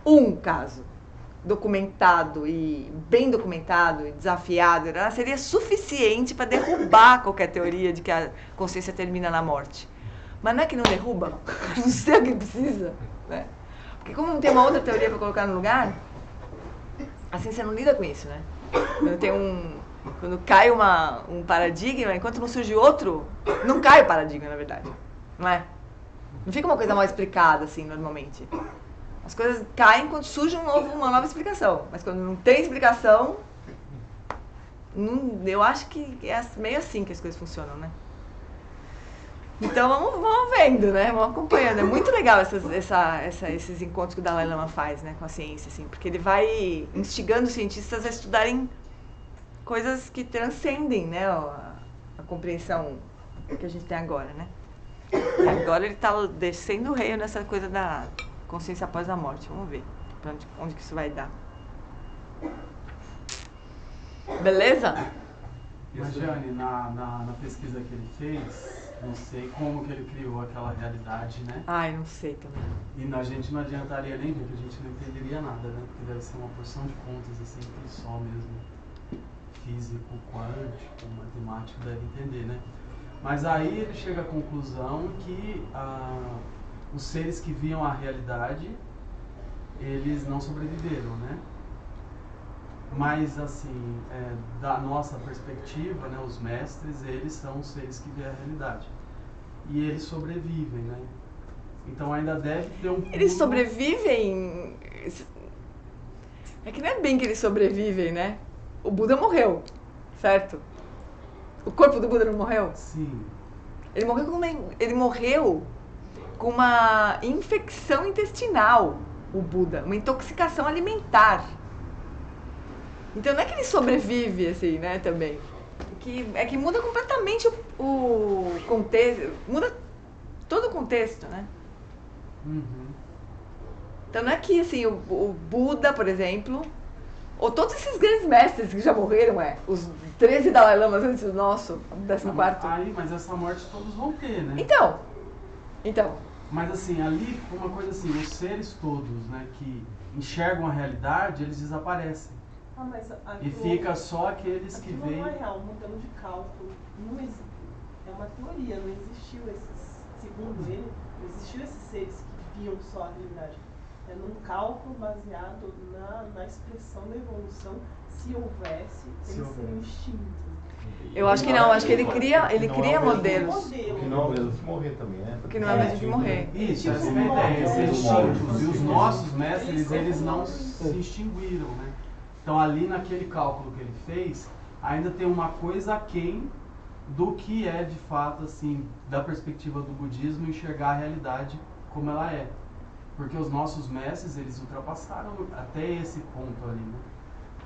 documentado e bem documentado e desafiado seria suficiente para derrubar qualquer teoria de que a consciência termina na morte. Mas não é que não derruba, não sei o que precisa, né? Porque como não tem uma outra teoria para colocar no lugar, assim você não lida com isso, né? Quando cai um paradigma, enquanto não surge outro, não cai o paradigma, na verdade, não é? Não fica uma coisa mal explicada, assim, normalmente. As coisas caem quando surge uma nova explicação. Mas quando não tem explicação, eu acho que é meio assim que as coisas funcionam, né? Então vamos vendo, né? Vamos acompanhando. É muito legal esses encontros que o Dalai Lama faz, né, com a ciência, assim, porque ele vai instigando os cientistas a estudarem coisas que transcendem, né, a compreensão que a gente tem agora, né? E agora ele está descendo o rei nessa coisa da consciência após a morte. Vamos ver pra onde que isso vai dar. Beleza? Mas, Jane, na pesquisa que ele fez, não sei como que ele criou aquela realidade, né? Ai, não sei também. E a gente não adiantaria nem ver, porque a gente não entenderia nada, né? Porque deve ser uma porção de contas, assim, que só mesmo físico, quântico, matemático deve entender, né? Mas aí ele chega à conclusão que os seres que viam a realidade, eles não sobreviveram, né? Mas, assim, da nossa perspectiva, né, os mestres, eles são os seres que veem a realidade. E eles sobrevivem, né? Então ainda deve ter um... Eles sobrevivem... É que não é bem que eles sobrevivem, né? O Buda morreu, certo? O corpo do Buda não morreu? Sim. Ele morreu com uma infecção intestinal, o Buda, uma intoxicação alimentar. Então não é que ele sobrevive, assim, né, também. É que muda completamente o contexto, muda todo o contexto, né? Uhum. Então não é que, assim, o Buda, por exemplo, ou todos esses grandes mestres que já morreram, os 13 Dalai Lamas antes do nosso, 14º. Mas essa morte todos vão ter, né? Então. Mas assim, ali, uma coisa assim, os seres todos, né, que enxergam a realidade, eles desaparecem. Mas e fica só aqueles que veem... Não é real, um modelo de cálculo. É uma teoria, não existiu segundo ele, não existiu esses seres que viam só a realidade. É num cálculo baseado na expressão da evolução, se houvesse, eles seriam extintos. Eu acho que não, acho que ele cria modelos. O que não é o mesmo que morrer também, né? O que não é o mesmo que morrer. Isso, essa é a ideia, ser extintos. E os nossos mestres, eles não se extinguiram, né? Então ali naquele cálculo que ele fez, ainda tem uma coisa aquém do que é de fato, assim, da perspectiva do budismo, enxergar a realidade como ela é. Porque os nossos mestres, eles ultrapassaram até esse ponto ali, né?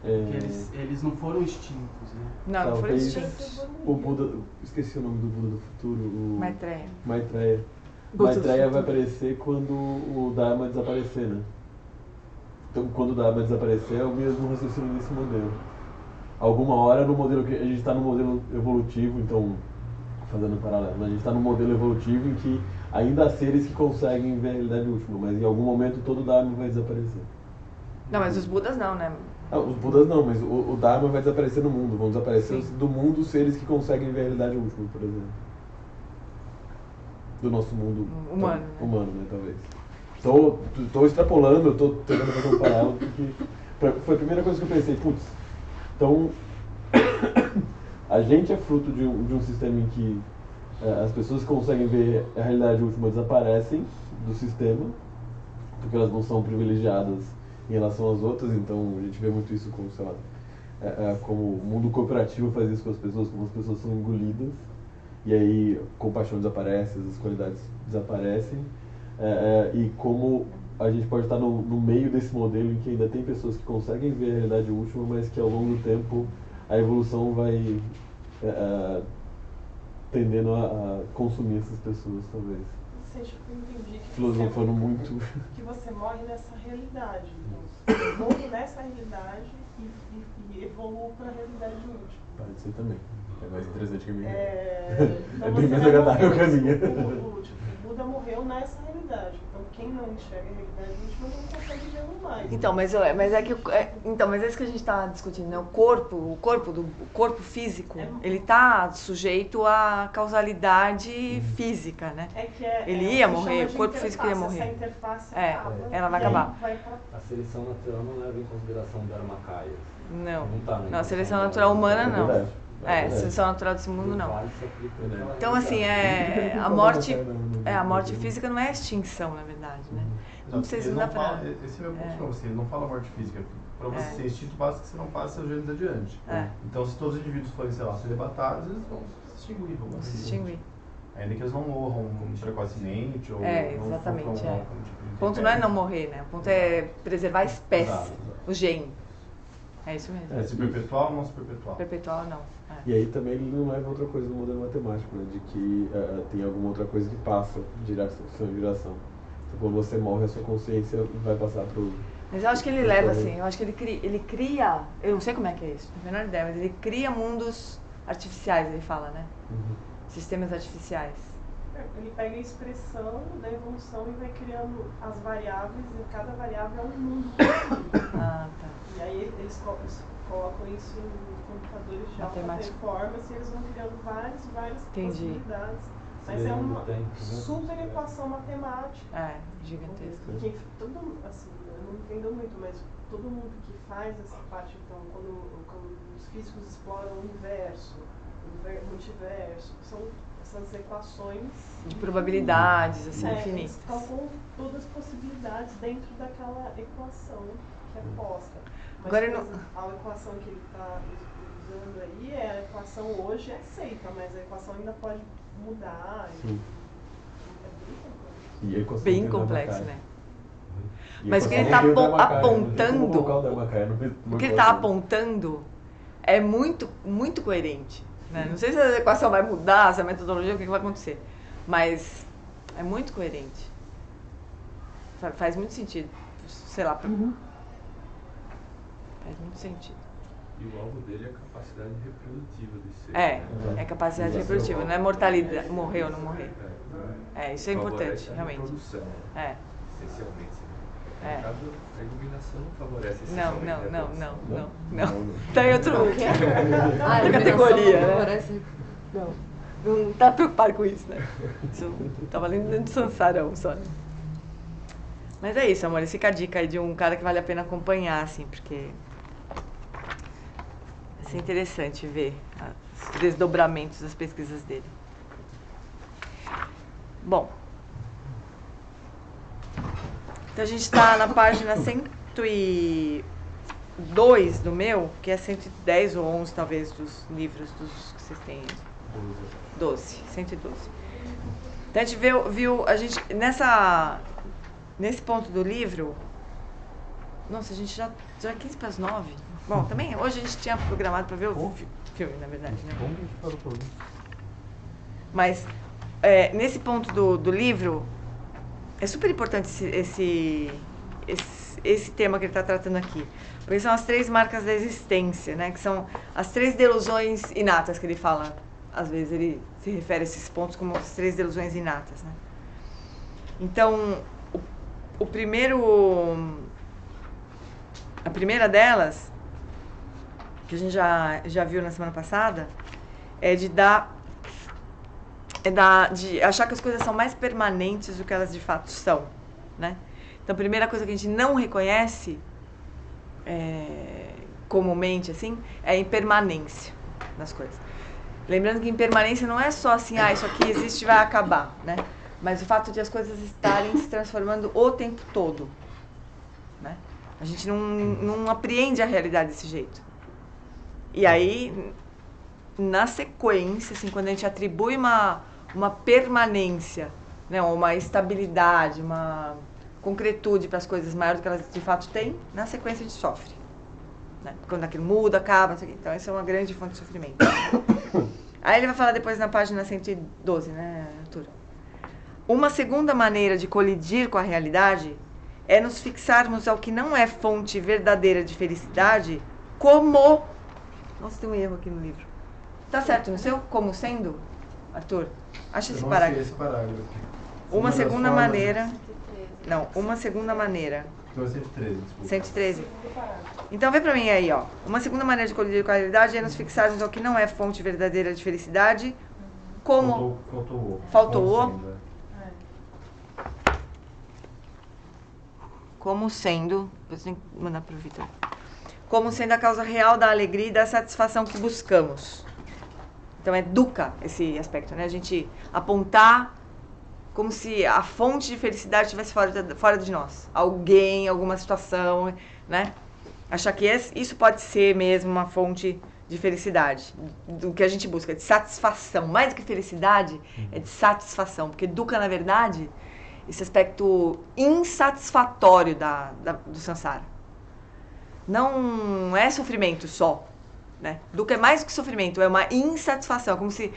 Porque eles não foram extintos, né? Não foram extintos. O Buda, esqueci o nome do Buda do futuro. Maitreya. Maitreya vai aparecer quando o Dharma desaparecer, né? Então, quando o Dharma desaparecer, é o mesmo raciocínio desse modelo. Alguma hora no modelo que a gente está no modelo evolutivo, então fazendo um paralelo. A gente está num modelo evolutivo em que ainda há seres que conseguem ver a realidade última, mas em algum momento todo o Dharma vai desaparecer. Não, mas os Budas não, né? Os Budas não, mas o Dharma vai desaparecer no mundo. Vão desaparecer do mundo os seres que conseguem ver a realidade última, por exemplo. Do nosso mundo humano, né, talvez. Estou extrapolando, eu estou tentando fazer um paralelo, porque foi a primeira coisa que eu pensei, putz, então a gente é fruto de um sistema em que as pessoas que conseguem ver a realidade última desaparecem do sistema, porque elas não são privilegiadas em relação às outras, então a gente vê muito isso como, sei lá, como o mundo cooperativo faz isso com as pessoas, como as pessoas são engolidas, e aí compaixão desaparece, as qualidades desaparecem, e como a gente pode estar no meio desse modelo em que ainda tem pessoas que conseguem ver a realidade última, mas que ao longo do tempo a evolução vai tendendo a consumir essas pessoas, talvez. Eu entendi que filosofando muito. Que você morre nessa realidade. Então, eu morro nessa realidade e evoluo para a realidade última. Pode ser também. É mais interessante que a minha. Então é bem mais agradável que a minha. O Buda morreu nessa realidade. Então quem não enxerga a realidade última não consegue vê-lo mais. Então, mas é isso que a gente está discutindo, né? O corpo físico, ele está sujeito à causalidade física, né? Ele ia morrer, o corpo físico ia morrer. Essa interface ela vai acabar. A seleção natural não leva em consideração dharmakayas. Não, a seleção natural humana não. A seleção natural desse mundo não. Então, assim, a morte física não é extinção, na verdade, né? Não sei se não dá pra... Esse é o meu ponto pra você, ele não fala morte física. Para você ser extinto, basta que você não passe seus genes adiante. Então, se todos os indivíduos forem, sei lá, celibatados, eles vão se extinguir. Se extinguir. Ainda que eles não morram precocemente ou exatamente, não sofram O ponto não é não morrer, né? O ponto é preservar a espécie, o gene. É isso mesmo. Se perpetuar ou não se perpetuar? Perpetual não. E aí também ele não leva outra coisa no modelo matemático, né? De que tem alguma outra coisa que passa de geração em geração. Então quando você morre, a sua consciência vai passar para o... Mas eu acho que ele leva assim, eu acho que ele cria, eu não sei como é que é isso, não tenho a menor ideia, mas ele cria mundos artificiais, ele fala, né? Sistemas artificiais. Ele pega a expressão da evolução e vai criando as variáveis, e cada variável é um mundo. Tá. E aí eles colocam isso em computadores de alta performance e eles vão criando várias possibilidades. Mas é uma super equação matemática. Gigantesca. Assim, eu não entendo muito, mas todo mundo que faz essa parte, então, quando os físicos exploram o universo, o multiverso, são essas equações de probabilidades, assim, infinitas. Eles calculam todas as possibilidades dentro daquela equação que é posta. Mas a equação que ele está usando aí a equação hoje aceita, mas a equação ainda pode mudar. É bem complexo, né? Mas o que ele está apontando, o que ele está apontando é muito, muito coerente. Né? Não sei se a equação vai mudar, se a metodologia, o que vai acontecer. Mas é muito coerente. Faz muito sentido. Sei lá. Faz muito sentido. E o alvo dele é a capacidade reprodutiva de ser. É capacidade reprodutiva, não é mortalidade, morrer ou não morrer. Isso é importante, realmente. Reprodução, essencialmente. No caso, a iluminação não favorece esse Não. Tá em outro categoria, né? Não tá preocupado com isso, né? Isso tava lendo dentro do Sansarão só, né? Mas é isso, amor. Fica a dica aí de um cara que vale a pena acompanhar, assim, porque vai ser interessante ver os desdobramentos das pesquisas dele. Bom. Então a gente está na página 102 do meu, que é 110 ou 11 talvez dos livros dos que vocês têm. 12, 112. Então a gente viu a gente nesse ponto do livro. Nossa, a gente já 15 para as 9. Bom, também hoje a gente tinha programado para ver o filme, na verdade, né? Mas nesse ponto do livro é super importante esse tema que ele está tratando aqui. Porque são as 3 marcas da existência, né? Que são as 3 delusões inatas que ele fala às vezes ele se refere a esses pontos como as 3 delusões inatas, né? Então, a primeira delas, que a gente já viu na semana passada, é de achar que as coisas são mais permanentes do que elas de fato são, né? Então, a primeira coisa que a gente não reconhece comumente, assim, é a impermanência das coisas. Lembrando que impermanência não é só assim, isso aqui existe e vai acabar, né? Mas o fato de as coisas estarem se transformando o tempo todo, né? A gente não apreende a realidade desse jeito. E aí, na sequência, assim, quando a gente atribui uma permanência, né, uma estabilidade, uma concretude para as coisas maior do que elas de fato têm, na sequência a gente sofre, né? Quando aquilo muda, acaba, não sei o quê. Então isso é uma grande fonte de sofrimento. Aí ele vai falar depois na página 112, né, Arthur? Uma segunda maneira de colidir com a realidade é nos fixarmos ao que não é fonte verdadeira de felicidade como... Nossa, tem um erro aqui no livro. Tá certo no seu? Como sendo, Arthur? Acha esse parágrafo. Esse parágrafo. Uma segunda maneira... Não, uma segunda maneira. Então é 113, desculpa. 113. Então vê pra mim aí, ó. Uma segunda maneira de colidir com a realidade é nos fixarmos ao que não é fonte verdadeira de felicidade, como... Faltou o. Como sendo... Eu tenho que mandar pro Vitor. Como sendo a causa real da alegria e da satisfação que buscamos. Então é dukkha esse aspecto, né? A gente apontar como se a fonte de felicidade estivesse fora de nós. Alguém, alguma situação, né? Achar que isso pode ser mesmo uma fonte de felicidade. Do que a gente busca, de satisfação. Mais do que felicidade, é de satisfação. Porque dukkha, na verdade, esse aspecto insatisfatório do samsara. Não é sofrimento só, né? Dukkha é mais do que sofrimento, é uma insatisfação. É como se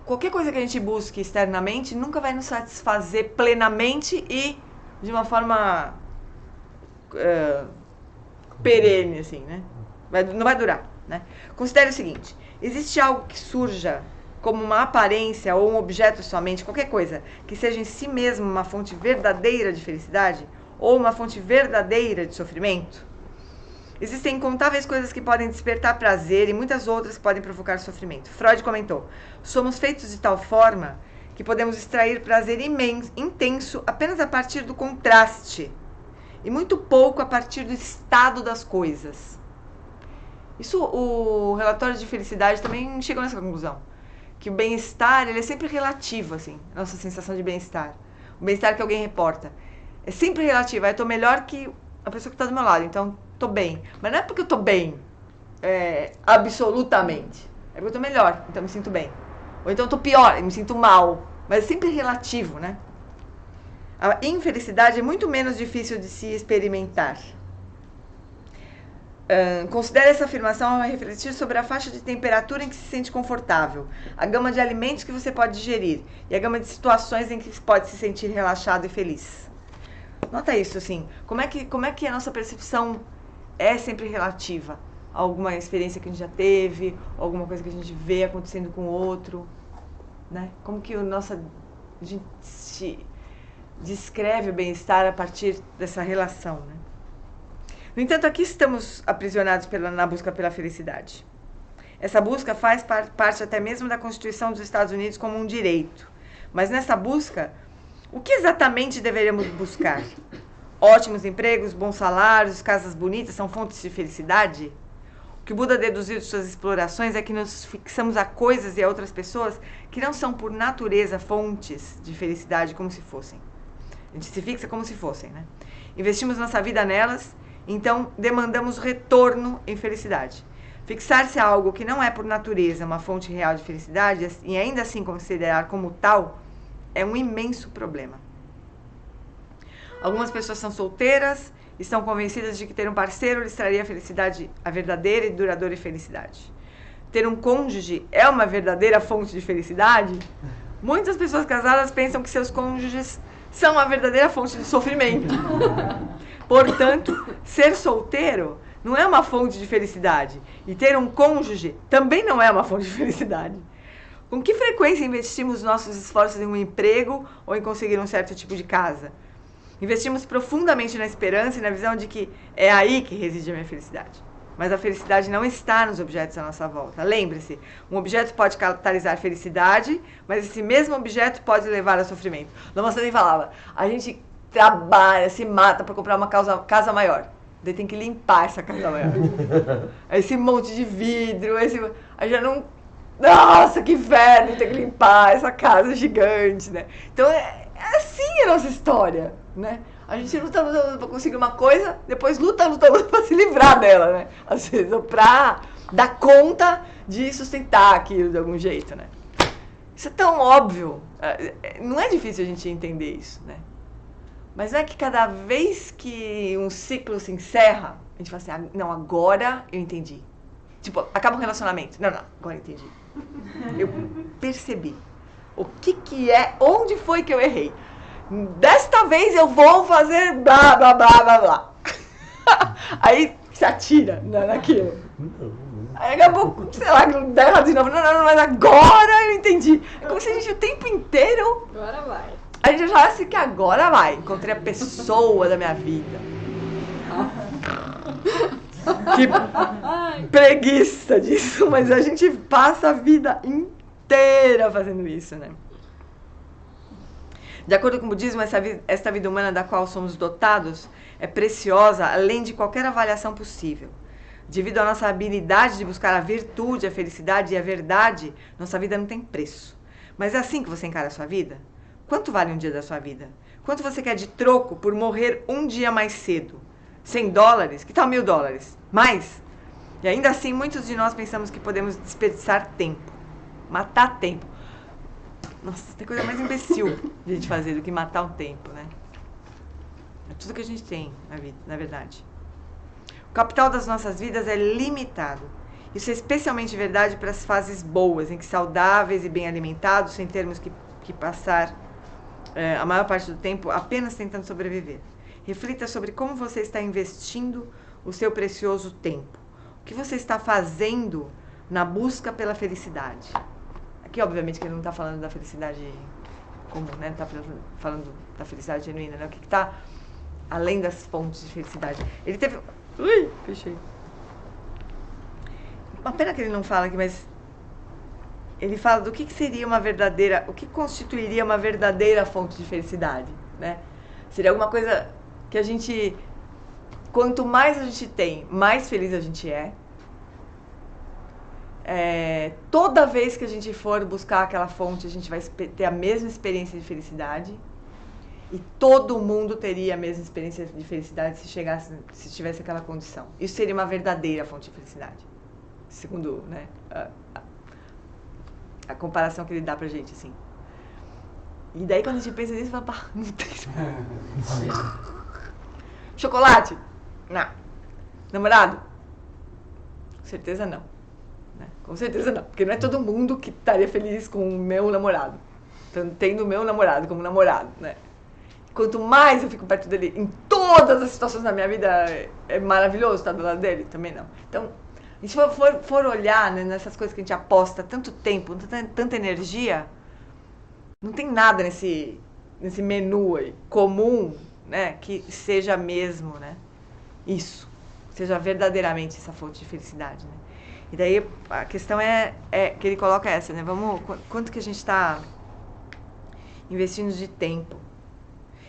qualquer coisa que a gente busque externamente nunca vai nos satisfazer plenamente e de uma forma perene, assim, né? Não vai durar, né? Considere o seguinte: existe algo que surja como uma aparência ou um objeto somente, qualquer coisa, que seja em si mesmo uma fonte verdadeira de felicidade ou uma fonte verdadeira de sofrimento? Existem incontáveis coisas que podem despertar prazer e muitas outras que podem provocar sofrimento. Freud comentou: somos feitos de tal forma que podemos extrair prazer intenso apenas a partir do contraste e muito pouco a partir do estado das coisas. Isso, o relatório de felicidade também chegou nessa conclusão, que o bem-estar, ele é sempre relativo, assim, a nossa sensação de bem-estar. O bem-estar que alguém reporta é sempre relativo. Eu estou melhor que a pessoa que está do meu lado, então estou bem. Mas não é porque eu estou bem, absolutamente. É porque eu estou melhor, então me sinto bem. Ou então eu estou pior, me sinto mal. Mas é sempre relativo, né? A infelicidade é muito menos difícil de se experimentar. Considere essa afirmação a refletir sobre a faixa de temperatura em que se sente confortável, a gama de alimentos que você pode digerir e a gama de situações em que se pode se sentir relaxado e feliz. Nota isso, assim, como é que a nossa percepção é sempre relativa a alguma experiência que a gente já teve, alguma coisa que a gente vê acontecendo com o outro, né? Como que a gente descreve o bem-estar a partir dessa relação, né? No entanto, aqui estamos aprisionados na busca pela felicidade. Essa busca faz parte até mesmo da Constituição dos Estados Unidos como um direito. Mas nessa busca, o que exatamente deveríamos buscar? Ótimos empregos, bons salários, casas bonitas são fontes de felicidade? O que Buda deduziu de suas explorações é que nos fixamos a coisas e a outras pessoas que não são por natureza fontes de felicidade como se fossem. A gente se fixa como se fossem, né? Investimos nossa vida nelas, então demandamos retorno em felicidade. Fixar-se a algo que não é por natureza uma fonte real de felicidade e ainda assim considerar como tal é um imenso problema. Algumas pessoas são solteiras e estão convencidas de que ter um parceiro lhes traria felicidade, a verdadeira e duradoura felicidade. Ter um cônjuge é uma verdadeira fonte de felicidade? Muitas pessoas casadas pensam que seus cônjuges são a verdadeira fonte de sofrimento. Portanto, ser solteiro não é uma fonte de felicidade. E ter um cônjuge também não é uma fonte de felicidade. Com que frequência investimos nossos esforços em um emprego ou em conseguir um certo tipo de casa? Investimos profundamente na esperança e na visão de que é aí que reside a minha felicidade. Mas a felicidade não está nos objetos à nossa volta. Lembre-se, um objeto pode catalisar felicidade, mas esse mesmo objeto pode levar a sofrimento. Lama Sandin falava, a gente trabalha, se mata para comprar uma casa maior. Daí tem que limpar essa casa maior. Esse monte de vidro, aí já não... Nossa, que inferno, tem que limpar essa casa gigante, né? Então é assim a nossa história, né? A gente luta pra conseguir uma coisa, depois luta pra se livrar dela, né? Às vezes, ou pra dar conta de sustentar aquilo de algum jeito, né? Isso é tão óbvio. Não é difícil a gente entender isso, né? Mas não é que cada vez que um ciclo se encerra, a gente fala assim, ah, não, agora eu entendi. Tipo, acaba um relacionamento. Não, agora eu entendi. Eu percebi. O que é, onde foi que eu errei? Desta vez eu vou fazer blá, blá, blá, blá, blá. Aí se atira naquilo. Aí acabou, sei lá, dá errado de novo. Não, mas agora eu entendi. É como se a gente o tempo inteiro... Agora vai. A gente já acha que agora vai. Encontrei a pessoa da minha vida. Que preguiça disso, mas a gente passa a vida inteira fazendo isso, né? De acordo com o budismo, esta vida humana da qual somos dotados é preciosa além de qualquer avaliação possível. Devido à nossa habilidade de buscar a virtude, a felicidade e a verdade, nossa vida não tem preço. Mas é assim que você encara a sua vida? Quanto vale um dia da sua vida? Quanto você quer de troco por morrer um dia mais cedo? $100? Que tal $1.000? Mais? E ainda assim, muitos de nós pensamos que podemos desperdiçar tempo. Matar tempo. Nossa, tem coisa mais imbecil de a gente fazer do que matar um tempo, né? É tudo que a gente tem na vida, na verdade. O capital das nossas vidas é limitado. Isso é especialmente verdade para as fases boas, em que saudáveis e bem alimentados, sem termos que passar a maior parte do tempo apenas tentando sobreviver. Reflita sobre como você está investindo o seu precioso tempo. O que você está fazendo na busca pela felicidade. Aqui, obviamente, que ele não está falando da felicidade comum, né? Está falando da felicidade genuína, né? O que está além das fontes de felicidade. Ele teve... Ui, fechei. Uma pena que ele não fala aqui, mas... Ele fala do que seria uma verdadeira... O que constituiria uma verdadeira fonte de felicidade, né? Seria alguma coisa que a gente... Quanto mais a gente tem, mais feliz a gente é. Toda vez que a gente for buscar aquela fonte, a gente vai ter a mesma experiência de felicidade. E todo mundo teria a mesma experiência de felicidade se tivesse aquela condição. Isso seria uma verdadeira fonte de felicidade. Segundo, né, a comparação que ele dá pra gente, assim. E daí quando a gente pensa nisso, fala, pá, não tem isso. Chocolate? Não. Namorado? Com certeza não. Né? Com certeza não. Porque não é todo mundo que estaria feliz com o meu namorado. Tendo o meu namorado como namorado, né? Quanto mais eu fico perto dele em todas as situações da minha vida, é maravilhoso estar do lado dele? Também não. Então, a gente for olhar, né, nessas coisas que a gente aposta tanto tempo, tanta energia, não tem nada nesse menu aí, comum, né, que seja mesmo, né, isso, seja verdadeiramente essa fonte de felicidade, né. E daí a questão é que ele coloca essa, né, quanto que a gente está investindo de tempo.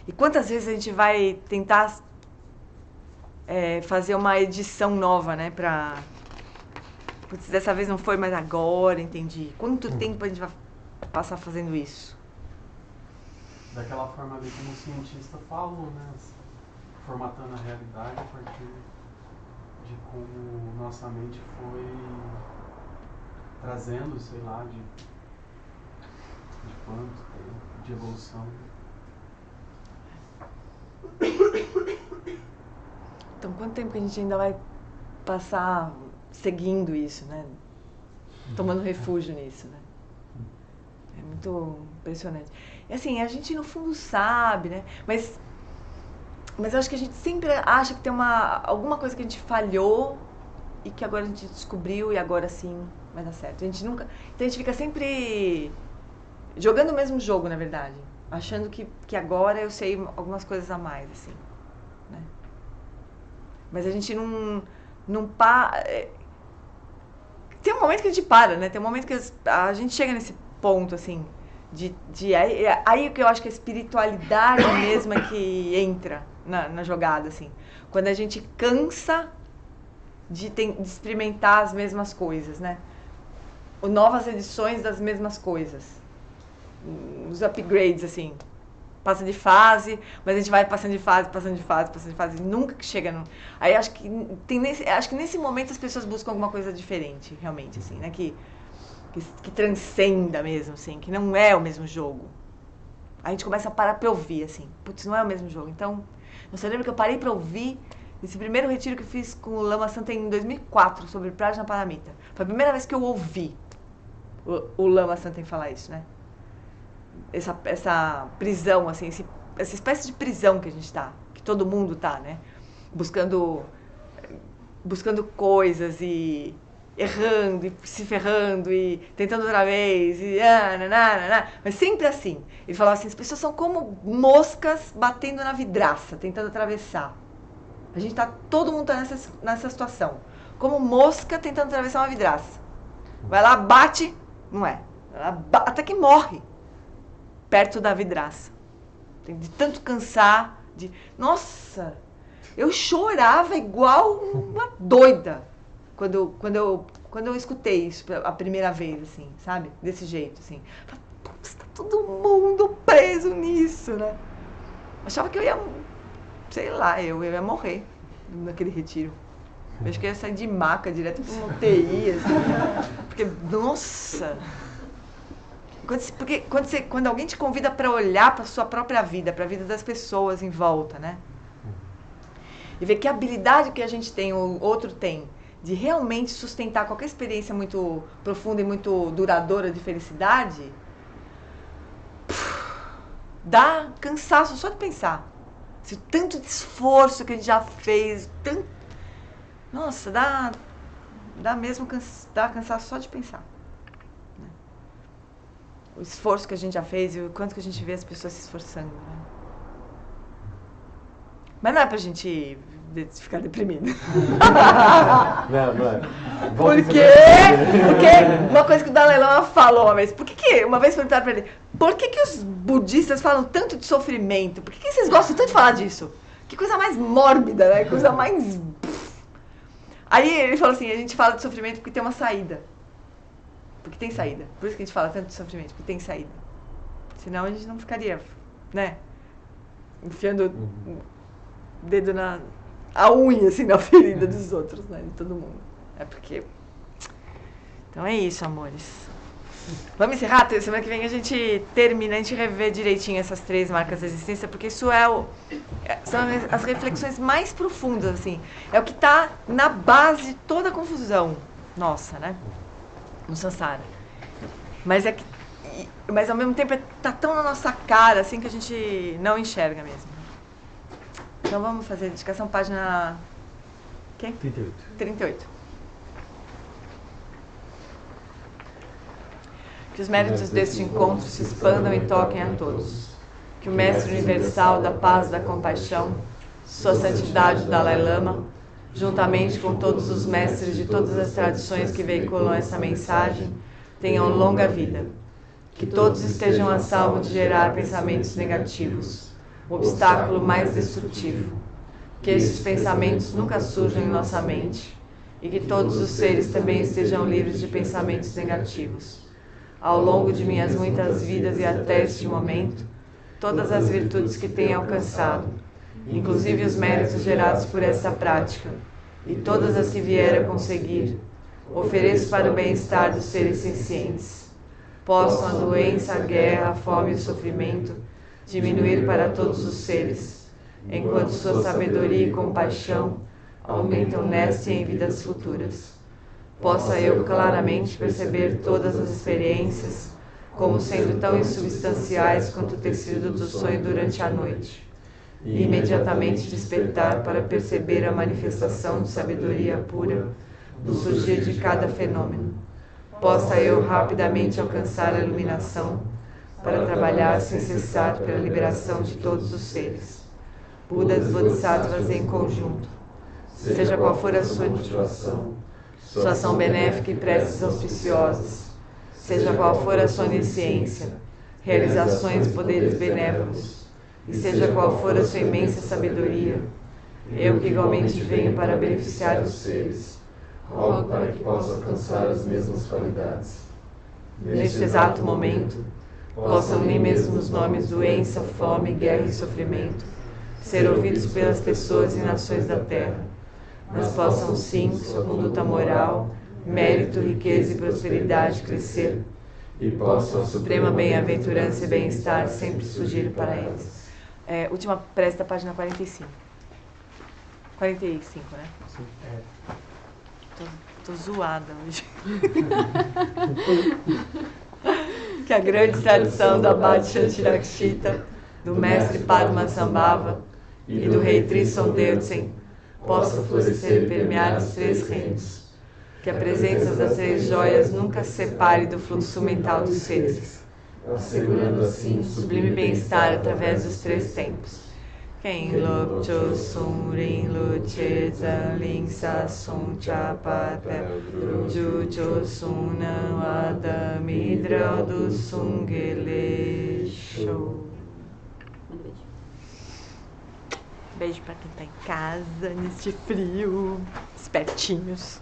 E quantas vezes a gente vai tentar fazer uma edição nova, né, pra... Putz, dessa vez não foi, mas agora entendi. Quanto tempo a gente vai passar fazendo isso? Daquela forma ali como o cientista falou, né, formatando a realidade a partir de como nossa mente foi trazendo, sei lá, de quanto tempo, de evolução. Então, quanto tempo que a gente ainda vai passar seguindo isso, né? Tomando refúgio nisso, né? É muito impressionante. E assim, a gente no fundo sabe, né? Mas eu acho que a gente sempre acha que tem alguma coisa que a gente falhou e que agora a gente descobriu e agora sim vai dar certo. A gente nunca... Então a gente fica sempre jogando o mesmo jogo, na verdade. Achando que agora eu sei algumas coisas a mais, assim. Né? Mas a gente não para... Tem um momento que a gente para, né? Tem um momento que a gente chega nesse ponto, assim, aí que eu acho que a espiritualidade mesmo é que entra na jogada, assim. Quando a gente cansa de experimentar as mesmas coisas, né? Novas edições das mesmas coisas. Os upgrades, assim. Passa de fase, mas a gente vai passando de fase, nunca que chega no... Aí acho que nesse momento as pessoas buscam alguma coisa diferente, realmente, assim, né? Que transcenda mesmo, assim, que não é o mesmo jogo. A gente começa a parar pra ouvir, assim, putz, não é o mesmo jogo. Então, você lembra que eu parei pra ouvir esse primeiro retiro que eu fiz com o Lama Santa em 2004, sobre Prajna Paramita. Foi a primeira vez que eu ouvi o Lama Santa falar isso, né? Essa prisão, assim, essa espécie de prisão que a gente tá, que todo mundo tá, né? Buscando coisas e errando e se ferrando e tentando outra vez e mas sempre assim. Ele falava assim, as pessoas são como moscas batendo na vidraça, tentando atravessar. A gente tá, todo mundo tá nessa situação, como mosca tentando atravessar uma vidraça. Vai lá, bate, não é, até que morre perto da vidraça. De tanto cansar, nossa, eu chorava igual uma doida quando eu escutei isso a primeira vez, assim, sabe? Desse jeito, assim. Tá todo mundo preso nisso, né? Achava que eu ia, sei lá, eu ia morrer naquele retiro. Eu acho que eu ia sair de maca direto pra uma UTI, assim. Porque, nossa... Porque quando alguém te convida para olhar para a sua própria vida, para a vida das pessoas em volta, né? E ver que a habilidade que a gente tem, o outro tem, de realmente sustentar qualquer experiência muito profunda e muito duradoura de felicidade, dá cansaço só de pensar. Se o tanto de esforço que a gente já fez, nossa, dá cansaço só de pensar. O esforço que a gente já fez e o quanto que a gente vê as pessoas se esforçando, né? Mas não é pra gente ficar deprimido. Não é. Por quê? Porque uma coisa que o Dalai Lama falou uma vez, uma vez perguntaram pra ele, por que os budistas falam tanto de sofrimento? Por que vocês gostam tanto de falar disso? Que coisa mais mórbida, né? Coisa mais... Aí ele falou assim, a gente fala de sofrimento porque tem uma saída. Porque tem saída. Por isso que a gente fala tanto de sofrimento, porque tem saída. Senão a gente não ficaria, né? Enfiando o dedo a unha, assim, na ferida dos outros, né? De todo mundo. É porque... Então é isso, amores. Vamos encerrar? Semana que vem a gente termina, a gente revê direitinho essas 3 marcas da existência, porque isso são as reflexões mais profundas, assim. É o que está na base de toda a confusão nossa, né? No Sansara. Mas ao mesmo tempo tá tão na nossa cara assim que a gente não enxerga mesmo. Então vamos fazer a dedicação, página... Quem? 38. Que os méritos deste encontro se expandam e toquem a todos. Que o Mestre Universal da Paz e da Compaixão, Sua Santidade Dalai Lama, juntamente com todos os mestres de todas as tradições que veiculam essa mensagem, tenham longa vida. Que todos estejam a salvo de gerar pensamentos negativos, o obstáculo mais destrutivo. Que esses pensamentos nunca surjam em nossa mente e que todos os seres também estejam livres de pensamentos negativos. Ao longo de minhas muitas vidas e até este momento, todas as virtudes que tenho alcançado, inclusive os méritos gerados por esta prática, e todas as que vier a conseguir, ofereço para o bem-estar dos seres sencientes. Possam a doença, a guerra, a fome e o sofrimento diminuir para todos os seres, enquanto sua sabedoria e compaixão aumentam nesta e em vidas futuras. Possa eu claramente perceber todas as experiências como sendo tão insubstanciais quanto o tecido do sonho durante a noite, e imediatamente despertar para perceber a manifestação de sabedoria pura no surgir de cada fenômeno. possa eu rapidamente alcançar a iluminação, para trabalhar sem cessar pela liberação de todos os seres. Budas Bodhisattvas em conjunto, seja qual for a sua motivação, sua ação benéfica e preces auspiciosas, seja qual for a sua onisciência, realizações e poderes benévolos, e seja qual for a sua imensa sabedoria, eu que igualmente venho para beneficiar os seres, rogo para que possa alcançar as mesmas qualidades. Neste exato momento, possam nem mesmo os nomes doença, fome, guerra e sofrimento ser ouvidos pelas pessoas e nações da terra, mas possam sim sua conduta moral, mérito, riqueza e prosperidade crescer, e possa a suprema bem-aventurança e bem-estar sempre surgir para eles. Última prece da página 45. 45, né? Sim. Tô zoada hoje. Que a grande tradição do Abate Shantirakshita, do mestre Padmasambhava e do rei Trisong Detsen possa florescer e permear os 3 reinos. Que a presença das 3 joias nunca se separe do fluxo mental dos seres, assegurando assim sublime bem-estar através dos 3 tempos. Quem Lopcho Sum Rin Luche Zan Sa Sum Chapapel Jucho Sum Nam Adamidra do Sungele Show. Beijo pra quem tá em casa neste frio, espertinhos.